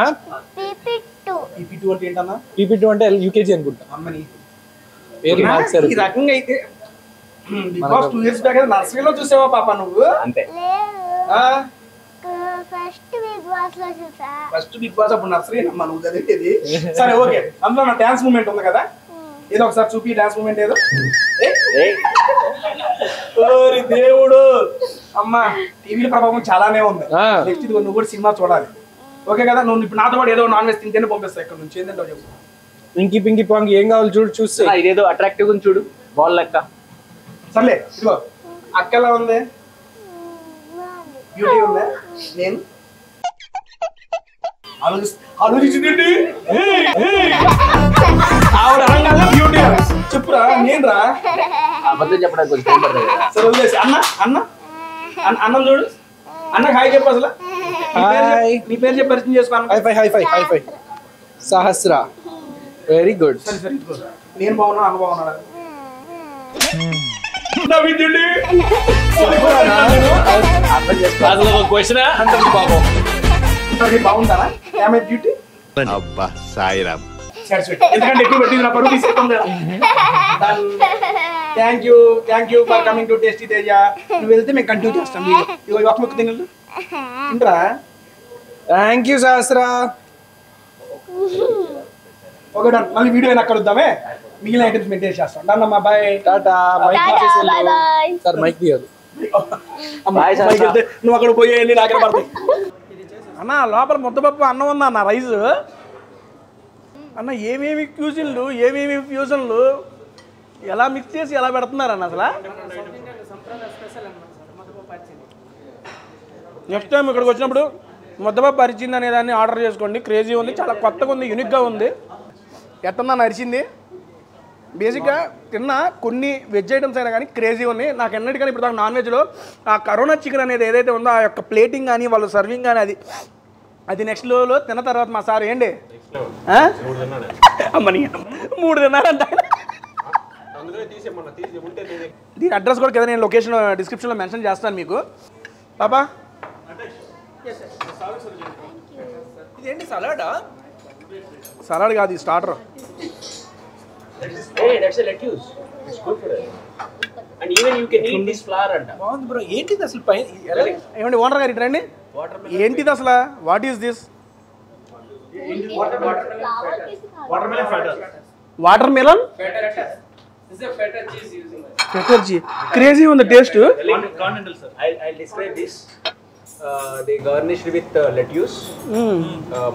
PP2 అంటే ఏంటన్నా? PP2 అంటే యూకేజీ అనుకుంటా. అమ్మని పేరు మార్చారు. ఈ రకంగా అయితే బిగ్ బాస్ 2 years బ్యాక్ నర్సరీలో చూసావా పాప నువ్వు? అంతే. First week first Bigg Boss అప్పుడు నర్సరీ అమ్మా నువ్వు చదివేది. సరే ఓకే, అందులో నా డాన్స్ మూమెంట్ ఉంది కదా, ఏదో ఒకసారి చూపి డాన్స్ మూమెంట్ ఏదో. ఓరి దేవుడు, అమ్మా టీవీలో ప్రభావం చాలానే ఉంది. నెక్స్ట్ ఇది నువ్వు కూడా సినిమా చూడాలి, ఓకే కదా? నువ్వు ఇప్పుడు నాతో పాటు ఏదో నాన్ వెజ్ తింటేనే పంపిస్తా ఇక్కడ నుంచి. ఏంటంటే చెప్పు. పింకి పింకి పాంగి ఏం కావాలి చూడు, చూస్తే ఇదేదో అట్రాక్టివ్ ఉంది చూడు, బాల్ లెక్క. సర్లే ఇదిగో అక్క ఎలా ఉంది, బ్యూటీ ఉందా? నేను ఆలోచించిందండి ఆవిడ అనగానే బ్యూటీ చెప్పురా, నేను రా అబద్ధం చెప్పడానికి కొంచెం టైం పడుతుంది కదా. సరే వదిలేసి. అన్నం చూడు, అన్నకు హాయ్ చెప్పు. అసలు నీ పేరు చెప్పి పరిచయం చేసుకోను. హై సహస్ర, వెరీ గుడ్. సరే సరే ఇదిగో నేను బాగున్నా, అన్న బాగున్నాడా? బాగుంటారా బ్యూటీ? అబ్బా సాయిరామ్. ఎందుకంటే ఎక్కువ పెట్టింది నా పరువు తీసుకుంటుంది. Thank you for coming to tasty Teja. నువ్వు వెళ్తే మేము కంటిన్యూ చేస్తాం. ఇగో ఒక ముక్క తినలు తింటరా? Thank you Sahasra. Okay done. మళ్ళీ వీడియో అయినా అక్కడ వద్దామే, మిగిలిన ఐటమ్స్ మెయింటైన్ చేస్తాం. డన్ అమ్మా, బాయ్, టాటా. Bye bye. సార్ మైక్ తీయదు. నువ్వు అక్కడ పోయి నాకే పడతాయి. అన్న లోపల ముద్దపప్పు అన్నం ఉందా అన్న, రైస్ అన్న. ఏమేమి ఫ్యూజన్లు ఎలా మిక్స్ చేసి ఎలా పెడుతున్నారన్న అసలు? నెక్స్ట్ టైం ఇక్కడికి వచ్చినప్పుడు ముద్దపప్పు అరిచింది అనే దాన్ని ఆర్డర్ చేసుకోండి. క్రేజీ ఉంది, చాలా కొత్తగా ఉంది, యూనిక్గా ఉంది. ఎట్టన్నా అరిచింది. బేసిక్గా తిన్న కొన్ని వెజ్ ఐటమ్స్ అయినా కానీ క్రేజీ ఉన్నాయి. నాకు ఎన్నటికైనా ఇప్పుడు దాకా నాన్ వెజ్లో ఆ కరోనా చికెన్ అనేది ఏదైతే ఉందో, ఆ యొక్క ప్లేటింగ్ కానీ వాళ్ళు సర్వింగ్ కానీ అది నెక్స్ట్ లెవెల్లో. తిన్న తర్వాత మా సార్ ఏంటి అమ్మని 3 తిన్నారంట. దీని అడ్రస్ కూడా కదా నేను లొకేషన్ డిస్క్రిప్షన్లో మెన్షన్ చేస్తాను మీకు. పాపా ఇదేంటి సలాడా? సలాడ్ కాదు, ఇది starter. Hey, that's a lettuce. It's good for it. And even you can eat this flour anta. బాగుంది బ్రో. ఏంటిది అసలు పై ఏమండి ఓనర్ గారు ఇట్రండి, ఏంటిది అసలు? What is this? Water melon cheese. Crazy ఉంది taste. I'll describe this. They garnished with lettuce,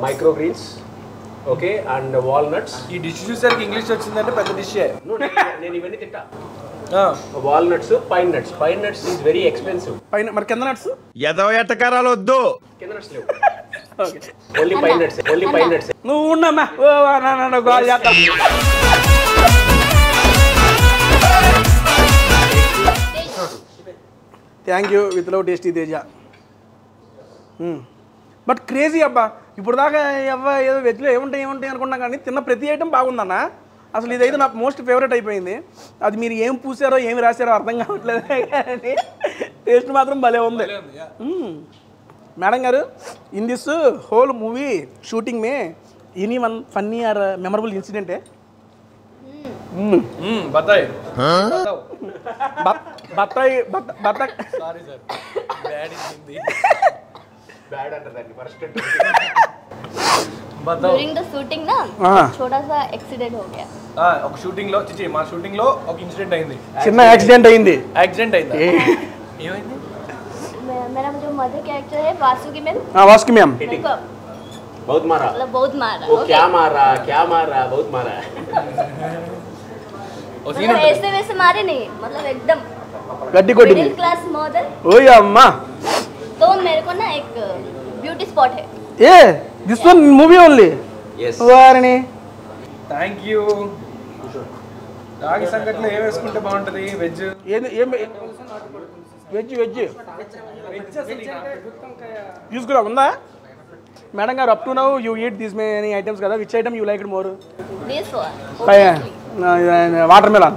microgreens, okay, and walnuts. ఈ dish చూసరికి English వచ్చిందంటే పెద్ద డిష్. నేను ఇవన్నీ తింటా. Walnuts, pine nuts is very expensive. పైన మరి కింద నట్స్ ఎదవ ఎట్టకారాలు వద్దు. కింద నట్స్ లేవు, ఓన్లీ పైన్ నట్స్. నువ్వు ఉన్నమ్మా. Thank you with love tasty Teja. But crazy అబ్బా. ఇప్పుడు దాకా ఏదో వెజ్లో ఏముంటాయి అనుకున్నా కానీ తిన్న ప్రతి ఐటమ్ బాగుందన్న. అసలు ఇదైతే నాకు మోస్ట్ ఫేవరెట్ అయిపోయింది. అది మీరు ఏం పూసారో ఏమి రాశారో అర్థం కావట్లేదు కానీ టేస్ట్ మాత్రం భలే ఉంది. మేడం గారు, in this whole movie shooting మే any one funny or memorable ఇన్సిడెంటే? బతాయ్ బత్తాయి sorry sir, bad in Hindi. Bad అంటారు దాన్ని ఫస్ట్. ड्यूरिंग द शूटिंग ना छोटा सा एक्सीडेंट हो गया. ఒక షూటింగ్ లో మా షూటింగ్ లో ఒక ఇన్సిడెంట్ అయింది. చిన్న యాక్సిడెంట్ అయింది. ఏమైంది? मेरा जो मदर कैरेक्टर है वासुकी मैम. वासुकी मैम बहुत मारा, मतलब बहुत मारा. वो क्या मारा बहुत मारा. मतलब ऐसे वैसे मारे नहीं, मतलब एकदम गड्डी कोटी मिडिल क्लास मदर. ओए अम्मा. तो मेरे को ना एक ब्यूटी स्पॉट है. A this one movie only? yes వారిని థ్యాంక్ యూ. రాగి సంగట్లో ఏం వేసుకుంటే బాగుంటది? వెజ్ తీసుకురా ఉందా మేడం గారు? Up to now you eat this many items కదా, which item you like it more? This one. Watermelon.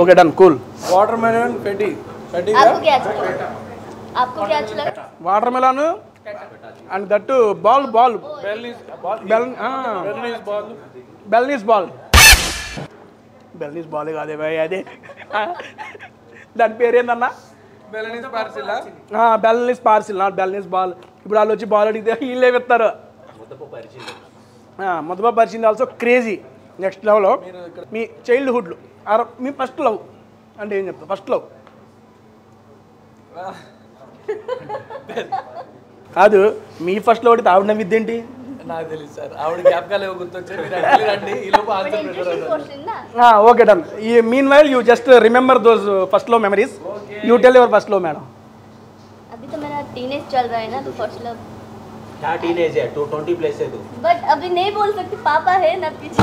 Okay done, cool. Watermelon పెట్టి. आपको क्या अच्छा लगा? आपको क्या अच्छा लगा? Watermelon and that ball Balinese ball కాదే భయ్, అదే దాని పేరేందన్నా? Balinese parcel. Balinese parcel, not Balinese ball. ఇప్పుడు వాళ్ళు వచ్చి బాల్ అడిగితే వీళ్ళే ఇస్తారు. ముద్దపప్పు పరిచింది ఆల్సో క్రేజీ నెక్స్ట్ లెవెల్లో. మీ చైల్డ్హుడ్లో మీ ఫస్ట్ లవ్ అంటే ఏం చెప్తావు? ఫస్ట్ లవ్ కాదు, మీ ఫస్ట్ లవ్ అడిగితే ఆవిడ నవ్విద్దేంటి? నాకు తెలియదు సార్, ఆవిడ జ్ఞాపకాలు ఏవో గుర్తొచ్చాయి రండి ఈ లోపు ఆన్సర్. Okay done. ఈ meanwhile you just remember those first love memories. You tell your first love madam. अभी तो मेरा टीनेज चल रहा है ना, तो फर्स्ट लव क्या टीनेज है, 20 प्लस है तू. बट अभी नहीं बोल सकती, पापा है ना पीछे.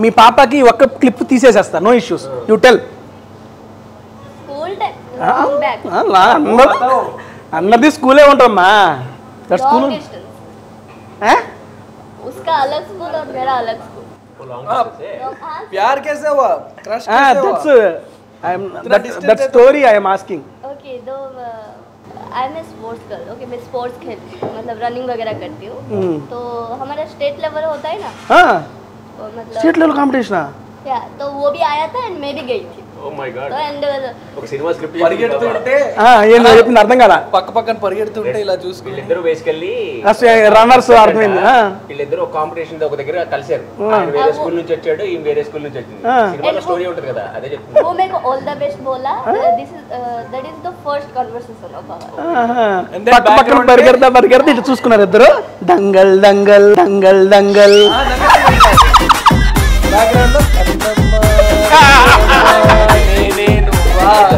మీ పాపకి ఒక్క క్లిప్ తీసేసేస్తా, no issues. You tell. School time back అందరిది స్కూలే ఉంటామ్మా. దట్ స్కూల్ उसका अलग स्कूल और मेरा अलग स्कूल. प्यार कैसे हुआ, क्रश कैसे हुआ? that story I am asking. Okay, तो I am a sports girl. Okay, मैं स्पोर्ट्स खेलती हूँ, मतलब रनिंग वगैरह करती हूँ. तो हमारा स्टेट लेवल होता है ना, मतलब स्टेट लेवल कंपटीशन. या तो वो भी आया था एंड मैं भी गई थी. Oh my God. तो एंड ఒక సినిమా స్క్రిప్ట్ పరిగెడుతుంటే ఏందో చెప్పింది అర్థం కదా. పక్క పక్కన పరిగెడుతుంటే ఇలా చూసుకుని వీళ్ళిద్దరూ వేసుకెళ్ళి రన్నర్స్ అర్థమైంది. వీళ్ళిద్దరూ ఒక కాంపిటీషన్ ఒక దగ్గర కలిసారు. ఆయన వేరే స్కూల్ నుంచి వచ్చాడు, ఈమె వేరే స్కూల్ నుంచి వచ్చింది. సినిమాలో స్టోరీ ఉంటుంది కదా, అదే చెప్తున్నా. वो मेरे को ऑल द बेस्ट बोला. This is that is the first conversation of our. పక్క పక్కన పరిగెడతా ఇటు చూసుకున్నారు ఇద్దరు. దంగల్ దంగల్ దంగల్ దంగల్.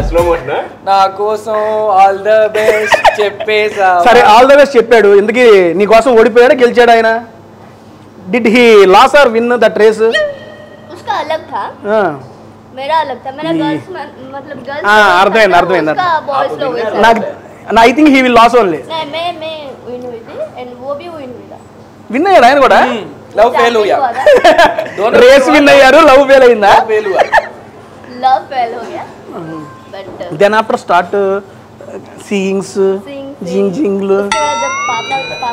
స్లో మోషన్ నా కోసం ఆల్ ద బెస్ట్ చెప్పేసా. సరే, ఆల్ ద బెస్ట్ చెప్పాడు. ఎందుకు నీ కోసం ఓడిపోయాడా గెలిచాడు ఆయన? Did he lose or win that race? उसका अलग था, मेरा अलग था. मेरा गर्ल्स मतलब गर्ल्स అర్థమైంది. उसका बॉयज लोग हुए. నాకు I think he will lose only. नहीं, मैं विन हुई थी एंड वो भी विन हुआ था. విన్ అయ్యాడు ఆయన కూడా. లవ్ ఫెయిల్ हुआ, రేస్ విన్ అయ్యారు, లవ్ ఫెయిల్ అయిందా? ఫెయిల్ हुआ, लव फेल हो गया. But then after start seeings జింగ్ జింగ్లు. उसके बाद जब पापा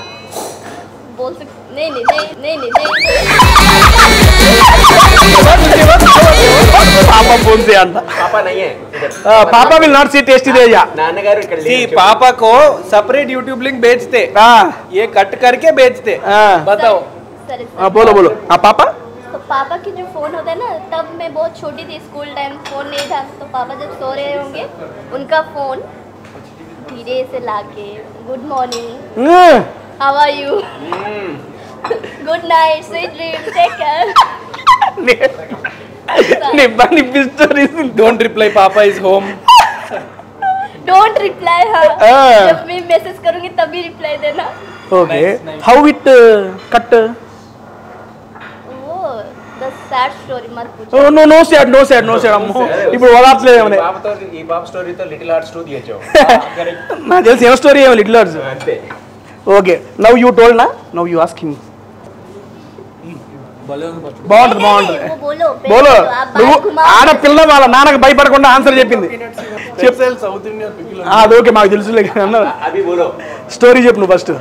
बोल सकते नहीं. పాప బోల్తే అంట. పాపా నయ్యే పాప విల్ నాట్ సీ టేస్టీ దేజా. నాన్నగారు ఇక్కడ सी లేరు. पापा को सेपरेट यूट्यूब लिंक बेचते, ये कट करके बेचते. बताओ. बोलो बोलो. पापा तो पापा की जो फोन होता है ना, तब मैं बहुत छोटी थी, स्कूल टाइम फोन नहीं था. तो पापा जब सो रहे होंगे, उनका फोन धीरे से लाके good morning, how are you, good night, sweet dreams, take care. Don't reply, पापा इज होम. Don't reply. हाँ, जब मैं मैसेज करूंगी तभी रिप्लाई देना. ఓకే. How it cut? वो द सैड स्टोरी मत पूछो. నో సాడ్ అమ్మో, ఇప్పుడు ఓదార్చలేదు ఏమని. ఈ పాప స్టోరీతో లిటిల్ హార్ట్స్ 2 తీయొచ్చు. నాకు తెలిసి ఏం స్టోరీ ఏమో లిటిల్ హార్ట్స్. అంతే. ఓకే, నవ్ యూ టోల్డ్ నా, నవ్ యూ ఆస్క్ హిమ్. బాగుంటుంది. वो बोलो బోలో, आप నువ్వు बात घुमाओ. ఆడపిల్ల వాళ్ళ నాన్నకు భయపడకుండా ఆన్సర్ చెప్పింది. South Indian pickle. అది ఓకే, మాకు తెలుసులే అన్నారు. అభి బోలో. స్టోరీ చెప్పు నువ్వు ఫస్ట్.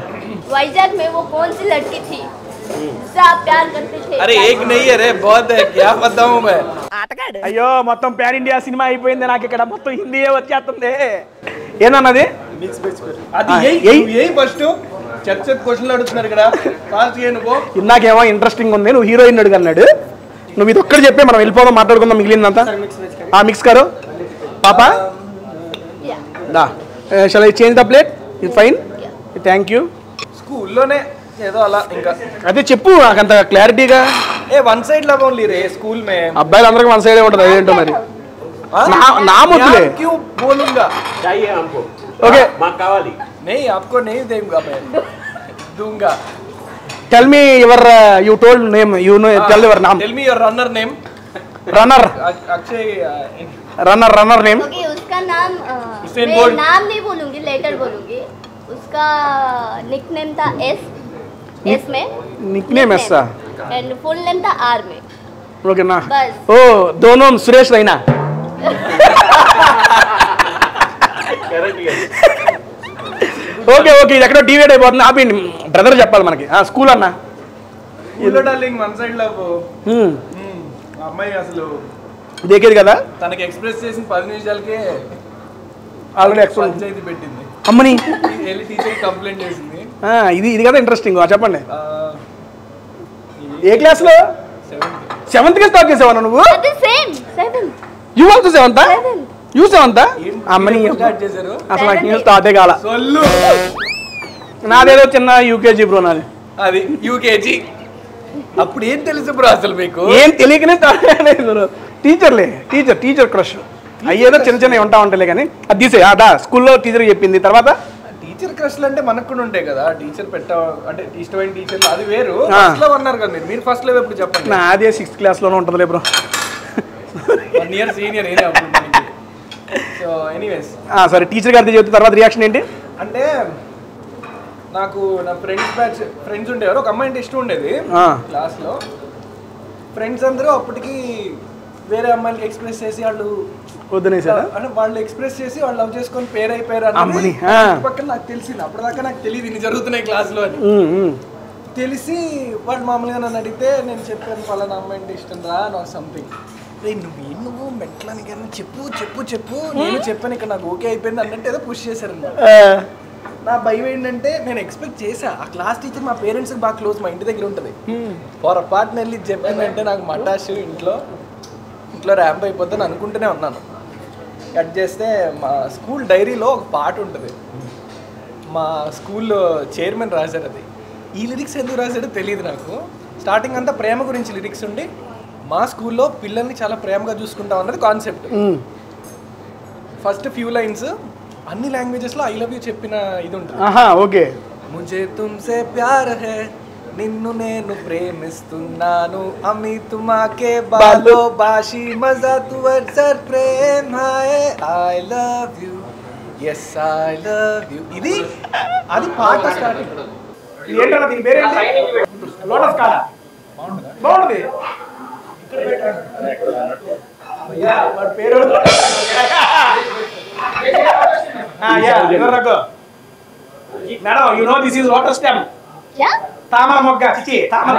वाइजैक में वो कौन सी लड़की थी जिससे आप प्यार करते थे? अरे एक नहीं है रे, बहुत है, क्या बताऊं मैं. అయ్యో, మొత్తం పాన్ ఇండియా సినిమా అయిపోయింది. నాకు ఇక్కడ మొత్తం హిందీయే వచ్చేస్తుంది. ఏనన్నది? అది ఏ ఫస్ట్ చర్చ క్వశ్చన్లు అడుగుతున్నారు ఇక్కడ, ఫాస్ట్ గా నువ్వు. ఇందాకేమో ఇంట్రెస్టింగ్ ఉంది, నువ్వు హీరోయిన్ అడుగున్నాడు. నువ్వు ఇది ఒక్కటి చెప్పే మనం వెళ్ళిపోదాం, మాట్లాడుకుందాం మిగిలిందంతా. మిక్స్ కరో పాపా. దా, shall I change the plate? It fine, thank you. స్కూల్లోనే ఏదో అలా ఇంకా అదే చెప్పు నాకంత క్లారిటీగా. A one side love only రే స్కూల్ మే. అబ్బాయిలు అందరికి వన్ సైడే ఉంటుంది, అదేంటో మరి. నా ముద్దులే. క్యూ బోలూంగా चाहिए हमको. ఓకే, మాకు కావాలి. नहीं आपको नहीं देगा मैं, दूंगा. Tell me your you told name, you know, tell your నామ్. Tell me your runner name. Runner Akshay. Runner name. Okay, उसका नाम हुसैन मैं बोल्ट. नाम नहीं बोलूंगी, लेटर बोलूंगी. उसका निकनेम था एस में, నిక్నేమ్ ఎస్సా? एंड फुल नेम था आर में. ఓకేనా? बस. ఓ దోనో సురేష్ రైనా. ఓకే, ఇది ఎక్కడో డివైడ్ అయిపోతుంది. ఆపండి, బ్రదర్ చెప్పాలి మనకి. స్కూల్ అన్న ఇల్లు డార్లింగ్ వన్ సైడ్ లవ్. అమ్మాయి అసలు దేకేది కదా, తనకి ఎక్స్ప్రెస్ చేసిన 10 నిమిషాలకే ఆల్రెడీ ఎక్స్ప్రెస్ పంచాయతీ పెట్టింది. అమ్మని వెళ్ళి టీచర్ కంప్లైంట్ చేసింది. ఇది కదా ఇంట్రెస్టింగ్. చెప్పండి, ఏ క్లాస్లో? 7th స్టార్ట్ చేసావా నువ్వు? అది same 7th. You also 7th? You 7th? అమ్మని స్టార్ట్ చేశారు. అసలు నాకు ఇంకా స్టార్టే కాల. నాదేదో చిన్న యూకేజీ బ్రో నాది. అది యూకేజీ. అప్పుడు ఏం తెలుసు బ్రో అసలు మీకు? ఏం తెలియకనే స్టార్ట్ చేయలేదు. టీచర్ క్రష్ అయ్యేదో చిన్న చిన్నవి ఉంటాలే కానీ అది తీసే అదా స్కూల్లో టీచర్ చెప్పింది. తర్వాత టీచర్ క్రష్లు అంటే మనకు కూడా ఉంటాయి కదా. టీచర్ అంటే ఇష్టమైన టీచర్లు అది వేరు. ఫస్ట్ లో అన్నారు కదా మీరు ఫస్ట్ లో ఎప్పుడు చెప్పండి. నాదే 6th క్లాస్లోనే ఉంటుందిలే బ్రో. 1 year సీనియర్ ఏనే అప్పుడు. సో ఎనీవేస్ సరే, టీచర్ గారిది చెప్తే తర్వాత రియాక్షన్ ఏంటి? అంటే నాకు నా ఫ్రెండ్స్ ఉండేవారు. ఒక అమ్మాయి అంటే ఇష్టం ఉండేది క్లాస్లో. ఫ్రెండ్స్ అందరూ అప్పటికి వేరే అమ్మాయిలకి ఎక్స్ప్రెస్ చేసి వాళ్ళు వద్దనేసారా? అంటే వాళ్ళు ఎక్స్ప్రెస్ చేసి వాళ్ళు లవ్ చేసుకొని పేరు అయిపోయారు అని పక్కన నాకు తెలిసింది. అప్పటిదాకా నాకు తెలియదు ఇన్ని జరుగుతున్నాయి క్లాస్లో అని. తెలిసి వాళ్ళు మామూలుగా నన్ను అడిగితే నేను చెప్పాను పలానా అమ్మాయి అంటే ఇష్టం రా నాకు సంథింగ్. నువ్వు మెట్లని కానీ చెప్పు నేను చెప్పాను ఇక్కడ నాకు ఓకే అయిపోయింది అన్నట్టు ఏదో పుష్ చేశారు. నా భయం ఏంటంటే నేను ఎక్స్పెక్ట్ చేశా ఆ క్లాస్ టీచర్ మా పేరెంట్స్కి బాగా క్లోజ్, మా ఇంటి దగ్గర ఉంటుంది. పొరపాటున వెళ్ళి చెప్పిందంటే నాకు మటాషు ఇంట్లో ర్యాంప్ అయిపోద్దని అనుకుంటూనే ఉన్నాను. కట్ చేస్తే మా స్కూల్ డైరీలో ఒక పాట ఉంటుంది. మా స్కూల్లో చైర్మన్ రాశారు అది. ఈ లిరిక్స్ ఎందుకు రాశాడో తెలియదు నాకు. స్టార్టింగ్ అంతా ప్రేమ గురించి లిరిక్స్ ఉండి మా స్కూల్లో పిల్లల్ని చాలా ప్రేమగా చూసుకుంటాం అన్నది కాన్సెప్ట్. ఫస్ట్ ఫ్యూ లైన్స్ అన్ని లాంగ్వేజెస్లో ఐ లవ్ యూ చెప్పిన ఇది ఉంటుంది. ఓకే. ముझे तुमसे प्यार है నిన్ను నేను ప్రేమిస్తున్నాను అమి తుమాకే బాలో బాషి మజా తువర్ సర్ ప్రేమ్ hi I love you yes I love you. ఇది అది పాట స్టార్టింగ్. ఏంటన్నా దీని పేరు ఏంటి? లోటస్ కాడ బాగుంటుంది. వాడి పేరు madam, you know this is lotus stem. తామర మొగ్గ. చిచి తామర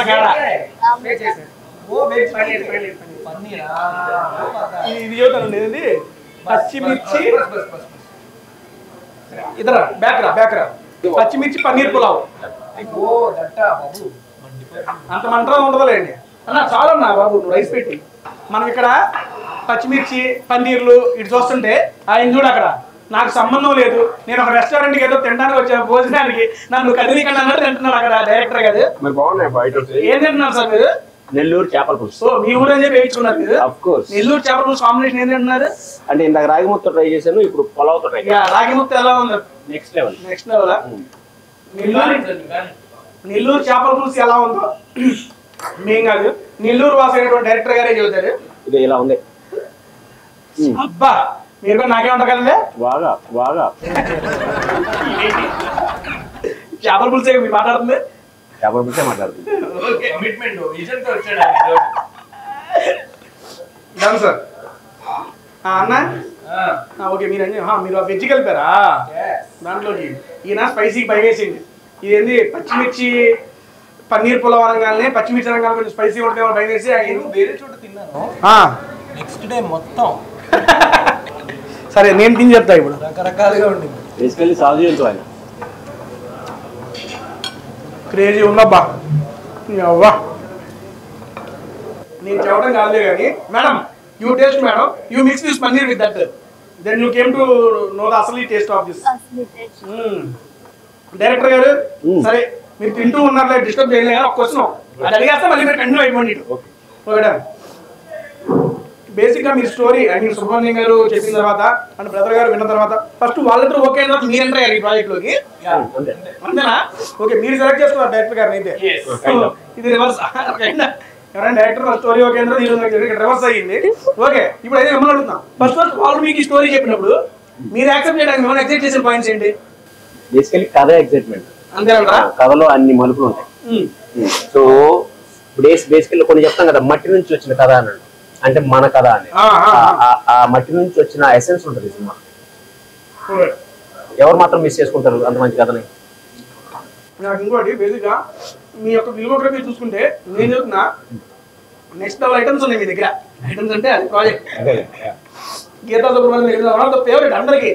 కాడ. ఇది చదువుతానండి. ఏంది? పచ్చిమిర్చి ఇద్దరా బ్యాక్రా పచ్చిమిర్చి పన్నీర్ పులావ్. అంత మంటలో ఉండదులేండి అన్న. చాలన్నా బాబు నువ్వు రైస్ పెట్టి. మనం ఇక్కడ పచ్చిమిర్చి పన్నీర్లు ఇటు చూస్తుంటే ఆయన చూడు అక్కడ నాకు సంబంధం లేదు, నేను ఒక రెస్టారెంట్కి ఏదో తినడానికి వచ్చా భోజనానికి, నన్ను కదిలికండి అన్నట్టు తింటున్నాడు అక్కడ డైరెక్టర్ గారు. ఏం తింటున్నారు సార్ మీరు? నెల్లూరు చేపల పులుసు. మీ ఊరు అని చెప్పి వేయించుకున్నారు మీరు. Of course. నెల్లూరు చేపల పులుసు కాంబినేషన్ ఏం తింటున్నారు? అంటే ఇందాక రాగి ముత్త ట్రై చేశాను, ఇప్పుడు పొలావ్తో ట్రై చేశాను. రాగి ముత్త ఎలా ఉంది? Next level. నెల్లూరు చేపల పులుసు ఎలా ఉందో మేం కాదు, నెల్లూరు వాసైనటువంటి డైరెక్టర్ గారే చెబుతారు. ఇది ఇలా ఉంది. అబ్బా మీరు కూడా నాకే ఉంటారు కదండి. బాగా చేపల పులుసే మీరు మాట్లాడుతుంది. చేపల పులుసే మాట్లాడుతుంది. Done sir. అన్న ఓకే. మీరు వెజ్ కలిపారా దాంట్లోకి? ఈయన స్పైసీకి పై వేసింది. ఇదేంది పచ్చిమిర్చి పన్నీర్ పులావ్ అనగానే పచ్చిమిర్చి అనగానే కొంచెం స్పైసీ ఉంటే పై వేసి వేరే చోట తిన్నాను. నెక్స్ట్ డే మొత్తం సరే నేను తిని చెప్తా. ఇప్పుడు రకరకాలుగా ఉండింది. బేసికల్లీ సాల్వ్ ఆయన క్రేజీ ఉందబ్బా. అవ్వా నేను చెప్పడం కాదులే కానీ madam you taste madam, you mix this paneer with that, then you came to know the అసలీ టేస్ట్ ఆఫ్ దిస్. డైరెక్టర్ గారు సరే మీరు తింటూ ఉన్నారులే, డిస్టర్బ్ చేయలేదు కానీ ఒక క్వశ్చన్ అది అడిగేస్తే మళ్ళీ మీరు కంటిన్యూ అయిపోండి. ఓకే. బేసిక్గా మీ స్టోరీ మీరు సుబ్రహ్మణ్యం గారు చెప్పిన తర్వాత అండ్ బ్రదర్ గారు విన్న తర్వాత ఫస్ట్ వాళ్ళిద్దరు ఓకే అయిన తర్వాత మీరు ఎంటర్ అయ్యారు ఈ ప్రాజెక్ట్లోకి, అంతేనా? ఓకే. మీరు సెలెక్ట్ చేసుకున్నారు డైరెక్టర్ గారిని అయితే. ఇది రివర్స్. ఎవరైనా డైరెక్టర్ స్టోరీ ఓకే అయిన రివర్స్ అయ్యింది. ఓకే. ఇప్పుడు అయితే మిమ్మల్ని అడుగుతున్నాం. ఫస్ట్ వాళ్ళు మీకు ఈ స్టోరీ చెప్పినప్పుడు మీరు యాక్సెప్ట్ చేయడానికి మిమ్మల్ని ఎక్సైట్ చేసిన పాయింట్స్ ఏంటి? బేసికల్లీ కథ ఎక్సైట్మెంట్. అంతేనా? కథలో అన్ని మలుపులు ఉంటాయి. సో బేసికల్లీ కొన్ని చెప్తాం కదా, మట్టి నుంచి వచ్చిన కథ అన్నాడు అంటే మన కథ అని. ఆ మట్టి నుంచి వచ్చిన ఎసెన్స్ ఉంటుంది సినిమా. ఎవరు మాత్రం మిస్ చేసుకుంటారు అంత మంచి కథని? నాకు ఇంకోటి బేసిక్గా మీ యొక్క ఫిల్మోగ్రఫీ చూసుకుంటే నేను చెప్తున్నా నెక్స్ట్ లెవెల్ ఐటమ్స్ ఉన్నాయి మీ దగ్గర. ఐటమ్స్ అంటే అది project Geetha Subrahmanyam one of the favourite అందరికి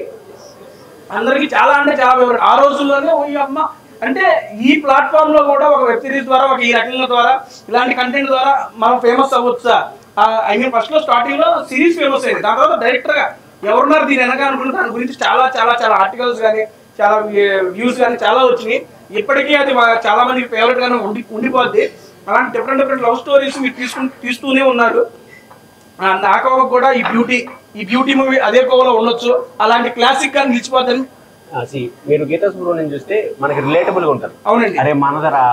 చాలా అంటే చాలా ఫేవరెట్. ఆ రోజుల్లోనే ఓ అమ్మ అంటే ఈ ప్లాట్ఫామ్ లో కూడా ఒక వెబ్ సిరీస్ ద్వారా ఒక ఈ రకంగా ద్వారా ఇలాంటి కంటెంట్ ద్వారా మనం ఫేమస్ అవ్వచ్చా. ఐ మీన్ ఫస్ట్ లో స్టార్టింగ్ లో సిరీస్ ఫేమస్ అయింది, దాని తర్వాత డైరెక్టర్ గా ఎవరున్నారు దీని వెనక అనుకుంటే దాని గురించి చాలా చాలా చాలా ఆర్టికల్స్ కానీ చాలా వ్యూస్ కానీ చాలా వచ్చినాయి. ఇప్పటికీ అది చాలా మందికి ఫేవరెట్ గానే ఉండిపోద్ది. అలాంటి డిఫరెంట్ లవ్ స్టోరీస్ మీరు తీస్తూనే ఉన్నారు. నా కోవ కూడా ఈ బ్యూటీ మూవీ అదే కోవలో ఉండొచ్చు, అలాంటి క్లాసిక్ గా నిలిచిపోతాను. మీరు గీతా సుబ్రహ్మణ్యం చూస్తే మనకి రిలేటబుల్ గా ఉంటారు. అవునండి, అరే మనదరా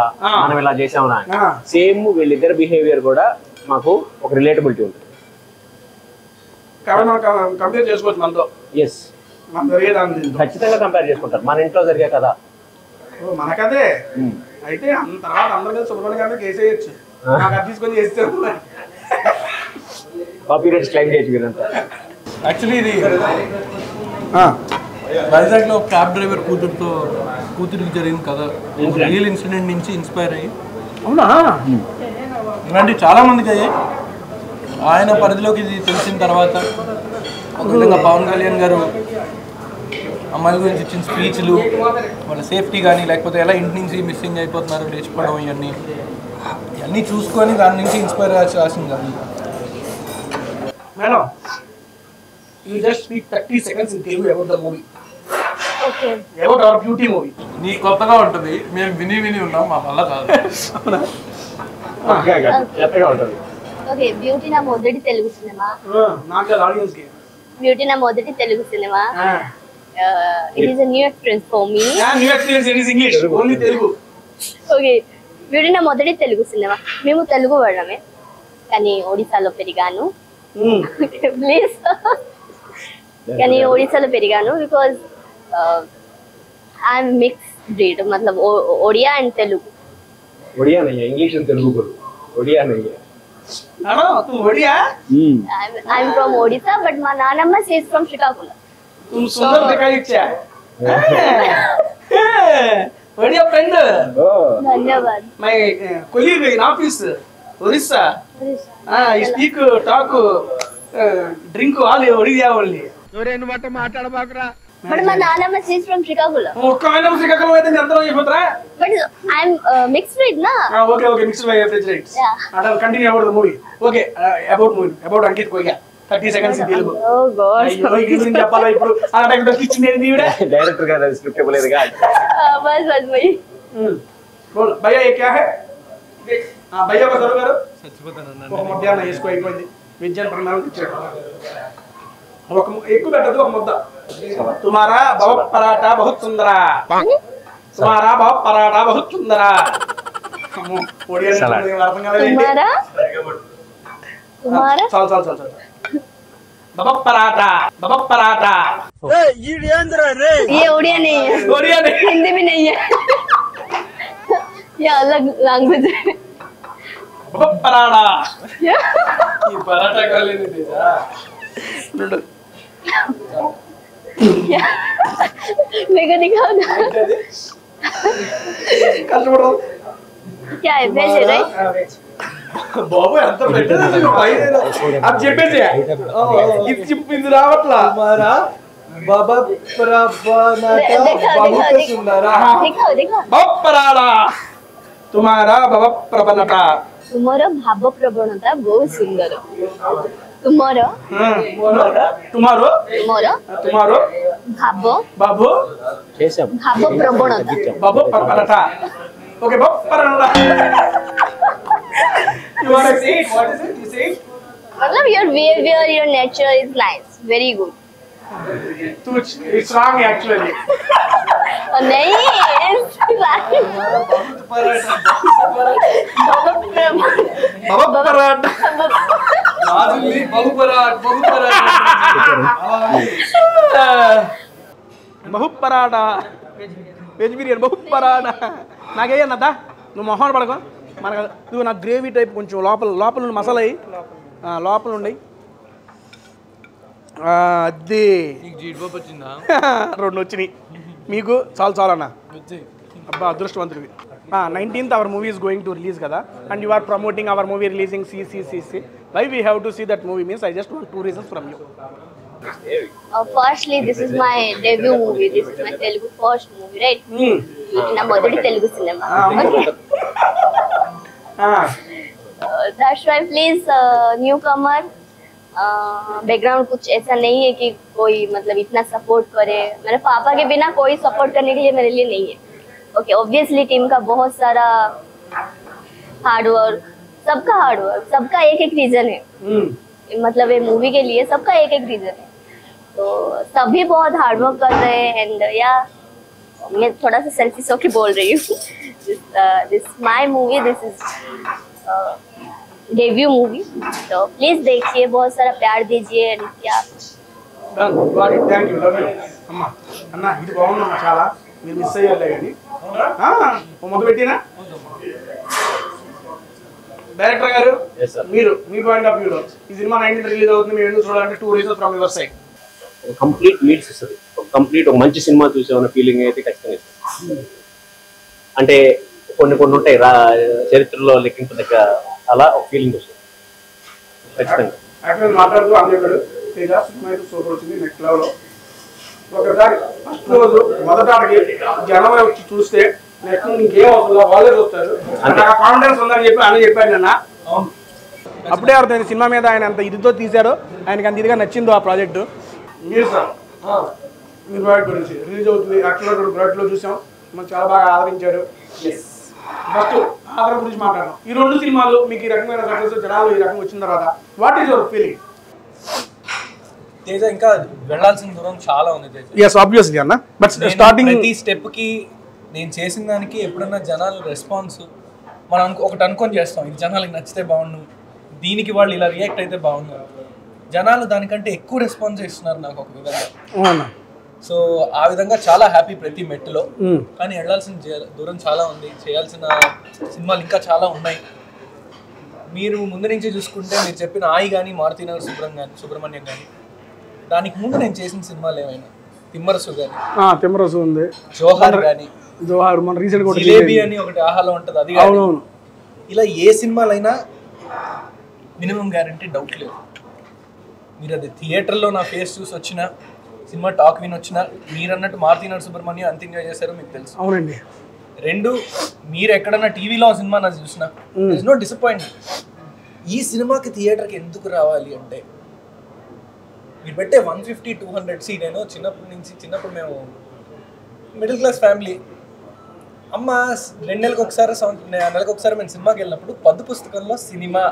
మనం ఇలా చేసావునా, సేమ్ వీళ్ళిద్దరు బిహేవియర్ కూడా మాకు ఒక రిలేటబిలిటీ ఉంటుంది కాబట్టి మనం కంపేర్ చేసుకోవచ్చు మనతో. ఎస్, మన జరిగేదాన్ని ఖచ్చితంగా కంపేర్ చేసుకుంటారు. మన ఇంట్లో జరిగే కదా మనకదే అయితే తర్వాత అందరి సుబ్రహ్మణ్యం గారిని కేసేయచ్చు, నాకు అది తీసుకొని చేస్తారు. కాపీరైట్స్ క్లెయిమ్ చేయొచ్చు మీరంతా. యాక్చువల్లీ ఇది వైజాగ్లో క్యాబ్ డ్రైవర్ కూతురికి జరిగిన కథ, రియల్ ఇన్సిడెంట్ నుంచి ఇన్స్పైర్ అయ్యి అవునా ఇలాంటి చాలా మందికి అయ్యాయి. ఆయన పరిధిలోకి ఇది తెలిసిన తర్వాత ఒక విధంగా పవన్ కళ్యాణ్ గారు అమ్మాయిల గురించి ఇచ్చిన స్పీచ్లు, వాళ్ళ సేఫ్టీ కానీ లేకపోతే ఎలా ఇంటి నుంచి మిస్సింగ్ అయిపోతున్నారు లేచిపోవడం, ఇవన్నీ చూసుకొని దాని నుంచి ఇన్స్పైర్ రాసింది అది. Madam, you just speak 30 seconds in Telugu about the movie. Okay. About our beauty movie. నీ కొత్తగా ఉంటుంది, మేము విని ఉన్నాం, మా వల్ల కాదు. ఓకే, బ్యూటీ నా మొదటి తెలుగు సినిమా. నాకు ఆడియన్స్ కి బ్యూటీ నా మొదటి Telugu cinema. It is a new experience for me. New experience in English only Telugu. Okay, beauty నా మొదటి తెలుగు సినిమా. మేము తెలుగు వాళ్ళమే కానీ ఒడిశాలో పెరిగాను. ప్లీజ్ కానీ ఒడిశాలో పెరిగాను బికాజ్ ఐఎమ్ మిక్స్ బ్రీడ్, मतलब ओडिया एंड तेलुगु. ओडिया नहीं है, इंग्लिश और तेलुगु बोलो, ओडिया नहीं है. हेलो, तुम Odia? I am from Odisha but my नानम्मा says from Srikakulam. तुम सुंदर दिखाई ओडिया फ्रेंड. धन्यवाद. My colleague in office, Orissa. I speak, talk, drink all Odia only. But my नानम्मा says from Srikakulam. ఒక్కమైనా శ్రీకాకుళం అయితే నేను అర్థం అయిపోతారా? But I'm mixed breed na. Okay, mixed by refrigerants. Yeah. And I'll continue about the movie. Okay, about Ankit Koya. 30 seconds in Telugu. Oh God. అయ్యో ఇది నేను చెప్పాలా ఇప్పుడు? ఆ టైంలో ఇచ్చింది ఏంటి ఈవిడ? డైరెక్టర్ గారు స్క్రిప్ట్ ఇవ్వలేదు గా. बस भाई. बोल भैया ये क्या है? हां भैया बस करो. చచ్చిపోతాను ఒక మధ్యాహ్నం వేసుకో అయిపోయింది. విజ్ఞాన ప్రమాణం ఇచ్చాడు. ఒక ఎక్కువ పెట్టదు ఒక ముద్ద. तुम्हारा बहुत पराठा बहुत सुंदरा. तुम्हारा बहुत पराठा बहुत सुंदरा. ओडिया में अर्थం కాలేదు. तुम्हारा चल बाबा पराठा ये ओडिया नहीं है, हिंदी भी नहीं है, ये अलग लैंग्वेज है. बाबा पराठा ये पराठा कर लेने दे जा. मेरे को दिखाओ ना. कष्टपड़ो क्या है, वेज है राइट? బాబు ఎంత పెట్టేది పైన అది చెప్పేసి ఇది చెప్పింది రావట్లా. हमारा बाबा प्रभनाटा बहुत सुंदरा. दिखाओ బాబు పరాడా तुम्हारा बाबा प्रबलता. तुम्हारा भाव प्रवणता बहुत सुंदर. तुम्हारा तुम्हारो भाव बाबू చేసాం भाव प्रवणता. बाबू प्रबलता. ओके बाबू पराड़ा. You want to say it? What is it? You say it? मतलब your behavior, your nature is nice, very good. It's wrong actually. नहीं, it's right. बाबा पराठा. नाजुली बहुपराट बहु पराठा వెజ్ బిర్యానీ బహు పరాఠా. నాకేయన్నదా నువ్వు మొహం పడకో మనకు నువ్వు నాకు గ్రేవీ టైప్ కొంచెం లోపల నుండి మసాలా అయ్యి లోపల ఉండి అది జీడిపప్పు వచ్చిందా? 2 వచ్చినాయి మీకు చాలు అన్న. అబ్బా అదృష్టవంతుడివి. 19th our movie is going to release kada and you are promoting our movie releasing CCCC. Why we have to see that movie means I just want 2 reasons from you. Firstly, this is my debut movie. This is my Telugu first movie, right? Na modati Telugu cinema. That's why please newcomer background कुछ ऐसा नहीं है कि कोई मतलब इतना support करे. मेरे पापा के बिना कोई सपोर्ट करने के लिए मेरे लिए नहीं है. ओके, ऑब्वियसली टीम का बहुत सारा हार्डवर्क, सबका एक एक रीजन है. मतलब ये मूवी के लिए सबका एक एक रीजन है. तो सभी बहुत हार्डवर्क कर रहे हैं. एंड या मैं थोड़ा सा सेल्फिश होके बोल रही हूँ. This my movie, this is debut movie. तो प्लीज देखिए, बहुत सारा प्यार दीजिए. क्या థ్యాంక్ యూ, లవ్ యూ అమ్మ. అన్న ఇది బాగుందమ్మా, చాలా మీరు మిస్ అయ్యారులే కానీ మొదలు పెట్టినా. డైరెక్టర్ గారు, మీరు మీ పాయింట్ ఆఫ్ వ్యూలో ఈ సినిమా 19 రిలీజ్ అవుతుంది, మీరు ఎందుకు చూడాలంటే 2 reasons from your side. Complete meals ఇస్తుంది. కంప్లీట్ ఒక మంచి సినిమా చూసామన్న ఫీలింగ్ అయితే ఖచ్చితంగా ఇస్తుంది. అంటే కొన్ని ఉంటాయి చరిత్రలో లెక్కించదగ్గ అలా ఒక ఫీలింగ్ వస్తుంది ఖచ్చితంగా. యాక్చువల్ మాట్లాడుతూ అందరు తేజ సినిమా అయితే సూపర్ వచ్చింది, నెక్స్ట్ లెవెల్లో. ఒకసారి ఫస్ట్ రోజు మొదటి జనం వచ్చి చూస్తే నెక్స్ట్ ఇంకేం అవుతుందో వాళ్ళే చూస్తారు. నాకు కాన్ఫిడెన్స్ ఉందని చెప్పి అని చెప్పాడు నిన్న. అప్పుడే అర్థమైంది సినిమా మీద ఆయన అంత ఇదితో తీశారో, ఆయనకి అంత ఇదిగా నచ్చిందో ఆ ప్రాజెక్టు. మీరు సార్ మీ ప్రాజెక్ట్ గురించి రిలీజ్ అవుతుంది, యాక్చువల్గా ప్రాజెక్ట్లో చూసాం, మనం చాలా బాగా ఆదరించారు. ఫస్ట్ ఆదరణ గురించి మాట్లాడడం. ఈ 2 సినిమాలు మీకు ఈ రకమైన సక్సెస్, జనాలు ఈ రకంగా వచ్చిన తర్వాత what is your feeling? Teja ఇంకా వెళ్ళాల్సిన దూరం చాలా ఉంది తేజ. yes obviously అన్న, బట్ స్టార్టింగ్ ప్రతి స్టెప్ కి నేను చేసిన దానికి ఎప్పుడన్నా జనాల రెస్పాన్స్ మనం ఒకటి అనుకొని చేస్తాం, ఇది జనాలకి నచ్చితే బాగుండు, దీనికి వాళ్ళు ఇలా రియాక్ట్ అయితే బాగుండు. జనాలు దానికంటే ఎక్కువ రెస్పాన్స్ ఇస్తున్నారు నాకు ఒక విధంగా. సో ఆ విధంగా చాలా హ్యాపీ ప్రతి మెట్టులో. కానీ వెళ్ళాల్సిన దూరం చాలా ఉంది, చేయాల్సిన సినిమాలు ఇంకా చాలా ఉన్నాయి. మీరు ముందు నుంచి చూసుకుంటే మీరు చెప్పిన ఆయి కానీ, మారుతినగర్ సుబ్రహ్మణ్యం కానీ, దానికి ముందు నేను చేసిన సినిమాలు ఏమైనా తిమ్మరసు కానీ, తిమ్మరసు ఉంది, జోహార్ కానీ, జోహార్ మన రీసెంట్ గా జిలేబీ అని ఒకటి ఆహాలో ఉంటుంది, అది కానీ, ఇలా ఏ సినిమాలైనా మినిమం గ్యారంటీ డౌట్ లేదు. మీరు అది థియేటర్లో నా ఫేస్ చూసి వచ్చినా, సినిమా టాక్ విని వచ్చినా, మీరు అన్నట్టు మారుతినగర్ సుబ్రహ్మణ్యం అంత ఎంజాయ్ చేశారో మీకు తెలుసు. అవునండి. 2, మీరు ఎక్కడన్నా టీవీలో సినిమా నాకు చూసినా ఇట్స్ నో డిసప్పాయింట్మెంట్. ఈ సినిమాకి థియేటర్కి ఎందుకు రావాలి అంటే మీరు పెట్టే 150-200 నేను చిన్నప్పుడు మేము మిడిల్ క్లాస్ ఫ్యామిలీ. అమ్మ 2 నెలలకు ఒకసారి నెలకు ఒకసారి మేము సినిమాకి వెళ్ళినప్పుడు పద్దు పుస్తకంలో సినిమా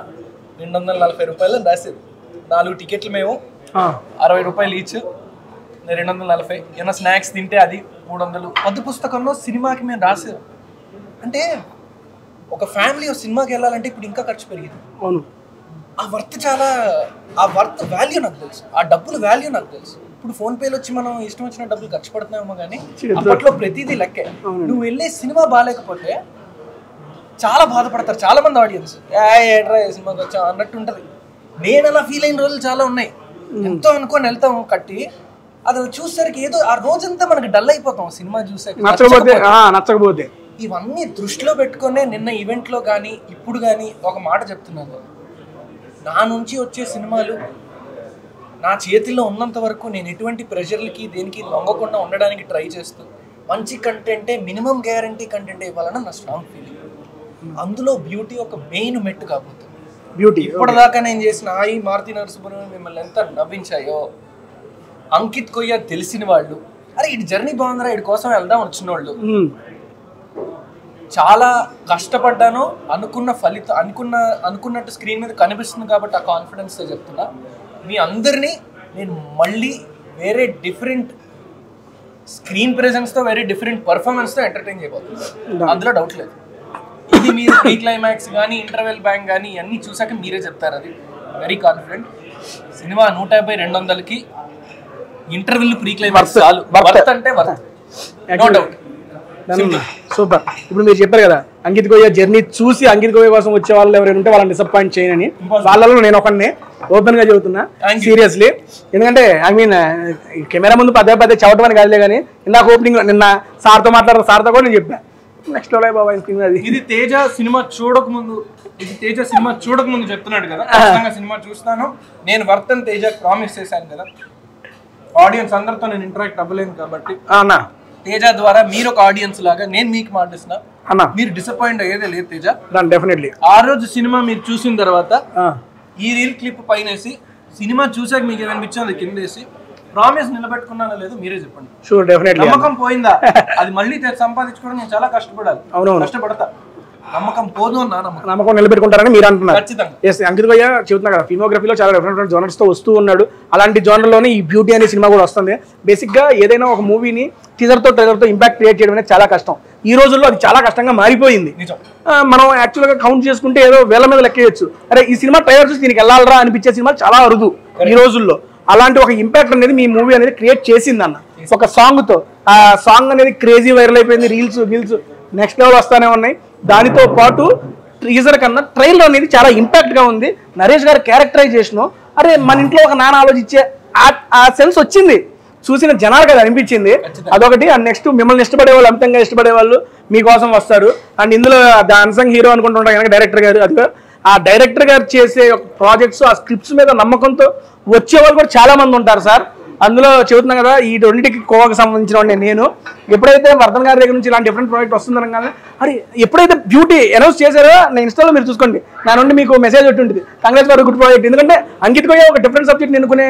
240 రూపాయలు రాసేది. 4 టికెట్లు మేము 60 రూపాయలు ఈచ్, 240. ఏమైనా స్నాక్స్ తింటే అది 300. పద్దు పుస్తకంలో సినిమాకి మేము రాసేది. అంటే ఒక ఫ్యామిలీ సినిమాకి వెళ్ళాలంటే ఇప్పుడు ఇంకా ఖర్చు పెరిగింది. ఆ వర్త్ వాల్యూ నాకు తెలుసు, ఆ డబ్బుల వాల్యూ నాకు తెలుసు. ఇప్పుడు ఫోన్పేలో వచ్చి మనం ఇష్టం వచ్చిన డబ్బులు ఖర్చు పెడుతున్నామో కానీ అప్పట్లో ప్రతిదీ లెక్కే. నువ్వు వెళ్ళే సినిమా బాగాలేకపోతే చాలా బాధపడతారు చాలా మంది ఆడియన్స్, ఏడ్రా సినిమాకి వచ్చా అన్నట్టు ఉంటుంది. నేను అలా ఫీల్ అయిన రోజులు చాలా ఉన్నాయి. ఎంతో అనుకొని వెళ్తాము కట్టి, అది చూసేసరికి ఏదో ఆ రోజంతా మనకి డల్ అయిపోతాం సినిమా నచ్చకపోతే. ఇవన్నీ దృష్టిలో పెట్టుకునే నిన్న ఈవెంట్లో కానీ ఇప్పుడు కానీ ఒక మాట చెప్తున్నాను, నా నుంచి వచ్చే సినిమాలు నా చేతిలో ఉన్నంత వరకు నేను ఎటువంటి ప్రెషర్లకి దేనికి లొంగకుండా ఉండడానికి ట్రై చేస్తూ మంచి కంటెంటే, మినిమం గ్యారంటీ కంటెంటే ఇవ్వాలని నా స్ట్రాంగ్ ఫీలింగ్. అందులో బ్యూటీ ఒక మెయిన్ మెట్టు కాబోతుంది. బ్యూటీ ఇప్పటిదాకా నేను చేసిన ఆయి, మారుతినగర్ సుబ్రహ్మణ్యం మిమ్మల్ని ఎంత నవ్వించాయో, అంకిత్ కొయ్య తెలిసిన వాళ్ళు, అరే ఇటు జర్నీ బాగుందిరా ఇటు కోసం వెళ్దాం వచ్చిన వాళ్ళు, చాలా కష్టపడ్డాను, అనుకున్న ఫలితం అనుకున్నట్టు స్క్రీన్ మీద కనిపిస్తుంది కాబట్టి ఆ కాన్ఫిడెన్స్తో చెప్తున్నా. మీ అందరినీ నేను మళ్ళీ వేరే డిఫరెంట్ స్క్రీన్ ప్రెజెన్స్తో, వేరే డిఫరెంట్ పర్ఫార్మెన్స్తో ఎంటర్టైన్ చేయబోతున్నాను, అందులో డౌట్ లేదు. ఇది మీరు ప్రీ క్లైమాక్స్ కానీ ఇంటర్వెల్ బ్యాంక్ కానీ ఇవన్నీ చూసాక మీరే చెప్తారు. అది వెరీ కాన్ఫిడెంట్. సినిమా 150-200కి ఇంటర్వెల్ ప్రీ క్లైమాక్స్ చాలు. వర్త్ అంటే వర్త్, నో డౌట్. సూపర్. ఇప్పుడు మీరు చెప్పారు కదా అంకిత్ కొయ్య జర్నీ చూసి అంకిత్ కొయ్య కోసం వచ్చే వాళ్ళు ఎవరైనా ఉంటే వాళ్ళని డిసప్పాయింట్ చేయనని. వాళ్ళలో నేను ఒకరిని ఓపెన్ గా చెబుతున్నా సీరియస్లీ. ఎందుకంటే ఐ మీన్ కెమెరా ముందు పదే చదవటం అని కాదులే కానీ ఇందాక ఓపెనింగ్ నిన్న సార్తో మాట్లాడిన సార్తో కూడా నేను చెప్పాను నెక్స్ట్ బాబా అది. ఇది తేజ సినిమా చూడక ముందు చెప్తున్నాడు కదా, సినిమా చూస్తాను నేను వర్త్ అని తేజ ప్రామిస్ చేశాను కదా. ఆడియన్స్ అందరితో నేను ఇంటరాక్ట్ అవ్వలేను కాబట్టి అన్న తేజ ద్వారా మీరు ఒక ఆడియన్స్ లాగా నేను మీకు మాటిస్తున్నా అన్న మీరు డిసప్పాయింట్ అయ్యేదే లేదు తేజ. డెఫినెట్లీ ఆ రోజు సినిమా మీరు చూసిన తర్వాత ఈ రీల్ క్లిప్ పైనేసి సినిమా చూసాక మీకు ఏమనిపించింది అది కిందేసి ప్రామిస్ నిలబెట్టుకున్నానో లేదు మీరే చెప్పండి. Sure definitely. నమ్మకం పోయిందా అది మళ్ళీ సంపాదించుకోవడం నేను చాలా కష్టపడాలి. అవునవును కష్టపడతా. నమ్మకం పోదు అన్న నమ్మకం నిలబెట్టుకుంటారని మీరు అంటున్నారు. ఖచ్చితంగా. ఎస్ అంకిత్ భయ్య చెబుతున్నా కదా ఫిల్మోగ్రఫీలో చాలా డిఫరెంట్ జోనర్స్తో వస్తూ ఉన్నాడు. అలాంటి జోనర్లోనే ఈ బ్యూటీ అనే సినిమా కూడా వస్తుంది. బేసిక్గా ఏదైనా ఒక మూవీని టీజర్తో ట్రైలర్తో ఇంపాక్ట్ క్రియేట్ చేయడం అనేది చాలా కష్టం. ఈ రోజుల్లో అది చాలా కష్టంగా మారిపోయింది. మనం యాక్చువల్గా కౌంట్ చేసుకుంటే ఏదో వేల మీద లెక్కేయచ్చు. అరే ఈ సినిమా ట్రైలర్ చూసి దీనికి వెళ్ళాలరా అనిపించే సినిమా చాలా అరుదు ఈ రోజుల్లో. అలాంటి ఒక ఇంపాక్ట్ అనేది మీ మూవీ అనేది క్రియేట్ చేసింది అన్న. ఒక సాంగ్తో ఆ సాంగ్ అనేది క్రేజీ వైరల్ అయిపోయింది. రీల్స్ నెక్స్ట్ లెవెల్ వస్తానే ఉన్నాయి. దానితో పాటు టీజర్ కన్నా ట్రైలర్ అనేది చాలా ఇంపాక్ట్గా ఉంది. నరేష్ గారి క్యారెక్టరైజేషన్ అరే మన ఇంట్లో ఒక నాన్న ఆలోచించే ఆ సెన్స్ వచ్చింది. చూసిన జనాలకు అది అనిపించింది. అదొకటి. అండ్ నెక్స్ట్ మిమ్మల్ని ఇష్టపడే వాళ్ళు అమితంగా ఇష్టపడే వాళ్ళు మీకోసం వస్తారు. అండ్ ఇందులో అన్సంగ్ హీరో అనుకుంటుంటాం కనుక డైరెక్టర్ గారు అదిగా ఆ డైరెక్టర్ గారు చేసే ప్రాజెక్ట్స్ ఆ స్క్రిప్ట్స్ మీద నమ్మకంతో వచ్చే వాళ్ళు కూడా చాలా మంది ఉంటారు సార్. అందులో చెబుతున్నాం కదా ఈ రెండింటికి కోవకు సంబంధించిన నేను ఎప్పుడైతే వర్ధన్ గారి దగ్గర నుంచి ఇలాంటి డిఫరెంట్ ప్రాజెక్ట్ వస్తుందని కానీ అది ఎప్పుడైతే బ్యూటీ అనౌన్స్ చేశారో నేను ఇన్స్టాలో మీరు చూసుకోండి నా నుండి మీకు మెసేజ్ ఉంటుంది కంగ్రాట్స్ ఫర్ గుడ్ ప్రాజెక్ట్. ఎందుకంటే అంకిత్ గోయ ఒక డిఫరెంట్ సబ్జెక్ట్ ఎన్నుకునే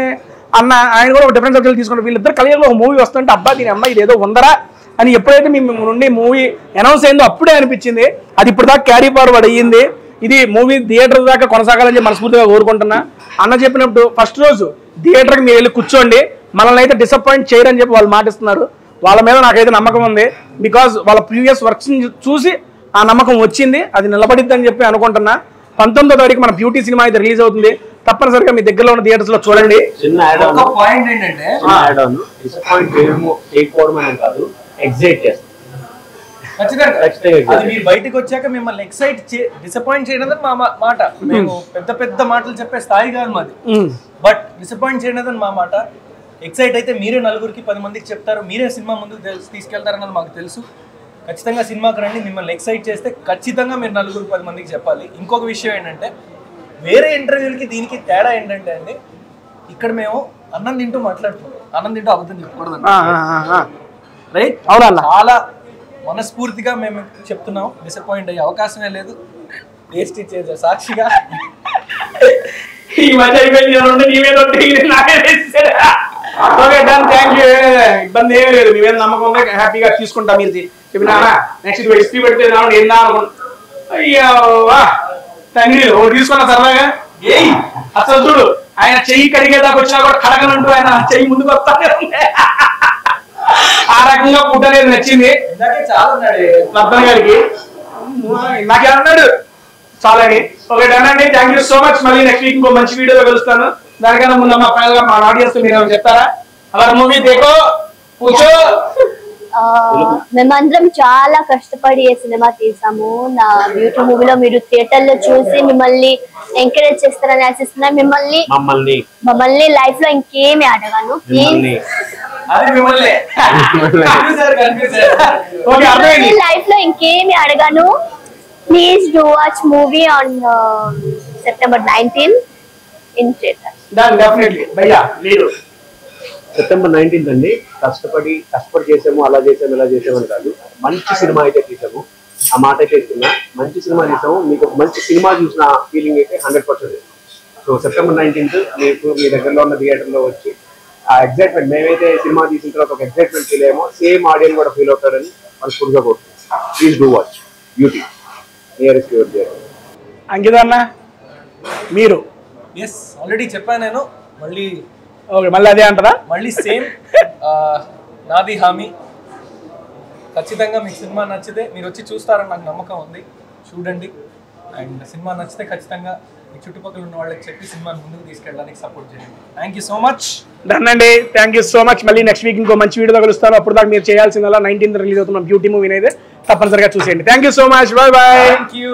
అన్న ఆయన కూడా ఒక డిఫరెంట్ సబ్జెక్ట్ తీసుకున్నారు. వీళ్ళిద్దరు కలియలో ఒక మూవీ వస్తుంటే అబ్బా దీని అమ్మాయి ఇది ఏదో ఉందరా అని ఎప్పుడైతే మీ నుండి మూవీ అనౌన్స్ అయిందో అప్పుడే అనిపించింది. అది ఇప్పుడు దాకా క్యారీ ఫార్వర్డ్ అయ్యింది. ఇది మూవీ థియేటర్ దాకా కొనసాగాలని మనస్ఫూర్తిగా కోరుకుంటున్నా. అన్న చెప్పినప్పుడు ఫస్ట్ రోజు థియేటర్కి మీరు వెళ్ళి కూర్చోండి మనల్ని అయితే డిసప్పాయింట్ చేయరని చెప్పి వాళ్ళు మాటిస్తున్నారు. వాళ్ళ మీద నాకైతే నమ్మకం ఉంది. బికాజ్ వాళ్ళ ప్రీవియస్ వర్క్స్ చూసి ఆ నమ్మకం వచ్చింది. అది నిలబడిద్దని చెప్పి అనుకుంటున్నా. 19వ తారీఖు మన బ్యూటీ సినిమా అయితే రిలీజ్ అవుతుంది. తప్పనిసరిగా మీ దగ్గరలో ఉన్న థియేటర్స్ లో చూడండి. పాయింట్ ఏంటంటే అది మీరు బయటకు వచ్చాక మిమ్మల్ని ఎక్సైట్ డిసప్పాయింట్ చేయడం మా మాట. మేము పెద్ద పెద్ద మాటలు చెప్పే స్థాయి కాదు మాది. బట్ డిసప్పాయింట్ చేయడం మా మాట. ఎక్సైట్ అయితే మీరే నలుగురికి 10 మందికి చెప్తారు. మీరే సినిమా ముందుకు తీసుకెళ్తారన్నది మాకు తెలుసు. ఖచ్చితంగా సినిమాకి రండి. మిమ్మల్ని ఎక్సైట్ చేస్తే ఖచ్చితంగా మీరు నలుగురికి 10 మందికి చెప్పాలి. ఇంకొక విషయం ఏంటంటే వేరే ఇంటర్వ్యూలకి దీనికి తేడా ఏంటంటే అండి ఇక్కడ మేము అన్నం తింటూ మాట్లాడుతున్నాం. అన్నం తింటూ అబద్ధం చెప్పకూడదు రైట్. అవునా చాలా మనస్ఫూర్తిగా మేము చెప్తున్నాం. డిసప్పాయింట్ అయ్యే అవకాశమే లేదు. టేస్ట్ ఇచ్చేది సాక్షిగా ఈ మధ్య ఇబ్బంది ఏమీ లేదు. మీ మీద నమ్మకం హ్యాపీగా తీసుకుంటా. మీరు చెప్పినా నెక్స్ట్ ఎస్పీ పెడితే ఏందా అనుకుంటా అయ్యో తండ్రి తీసుకున్నా సరదాగా. అసలు చూడు ఆయన చెయ్యి కడిగేదాకా వచ్చినా కూడా కడగనంటూ ఆయన చెయ్యి ముందుకు వస్తానే ఆ రకంగా ఫుడ్ అనేది నచ్చింది వర్ధన్ గారికి. నాకేమన్నాడు చాలా అని. ఓకే డన్ అండి. Thank you so much. మళ్ళీ నెక్స్ట్ వీక్ ఇంకో మంచి వీడియోలో కలుస్తాను. దానికన్నా ముందు మా ఫైనల్ గా మా ఆడియన్స్ మీరు ఏమైనా చెప్తారా? అలా మూవీ దేకో కూర్చో. మేమందరం చాలా కష్టపడి ఏ సినిమా తీసాము. నా బ్యూటీ మూవీలో మీరు థియేటర్ లో చూసి మిమ్మల్ని ఎంకరేజ్ చేస్తారని ఆశిస్తున్నా. మమ్మల్ని లైఫ్ లో ఇంకేమి అడగాను. లైఫ్ లో ఇంకేమి అడగాను. Please do watch movie on September 19th in theater. September 19th అండి. కష్టపడి చేసాము అలా చేసాము ఇలా చేసాము అని కాదు. మంచి సినిమా అయితే తీసాము. ఆ మాట అయితే ఇస్తున్నా. మంచి సినిమా తీసాము. మీకు ఒక మంచి సినిమా చూసిన ఫీలింగ్ అయితే 100%. సో September 19th మీకు మీ దగ్గరలో ఉన్న థియేటర్లో వచ్చి ఆ ఎగ్జైట్మెంట్ మేమైతే సినిమా తీసిన తర్వాత ఒక ఎగ్జైట్మెంట్ ఫీల్ అయ్యామో సేమ్ ఆడియన్స్ కూడా ఫీల్ అవుతారని మనస్ఫూర్తిగా కోరుతున్నాం. Please do watch Beauty nearest your theatre. Ankita అన్న మీరు ఆల్రెడీ చెప్పాను నేను. మళ్ళీ అదే అంటారా? మళ్ళీ సేమ్ నాది హామీ. ఖచ్చితంగా మీకు సినిమా నచ్చితే మీరు వచ్చి చూస్తారని నాకు నమ్మకం ఉంది. చూడండి. అండ్ సినిమా నచ్చితే ఖచ్చితంగా మీ చుట్టుపక్కల ఉన్న వాళ్ళకి చెప్పి సినిమాని ముందుకు తీసుకెళ్ళడానికి సపోర్ట్ చేయండి. Thank you so much. Done అండి. Thank you so much. మళ్ళీ నెక్స్ట్ వీక్ ఇంకో మంచి వీడియోలో కలుస్తాను. అప్పుడు దాకా మీరు చేయాల్సిందల్లా 19th రిలీజ్ అవుతున్న బ్యూటీ మూవీని అయితే తప్పనిసరిగా చూసేయండి. Thank you so much. Bye bye. Thank you.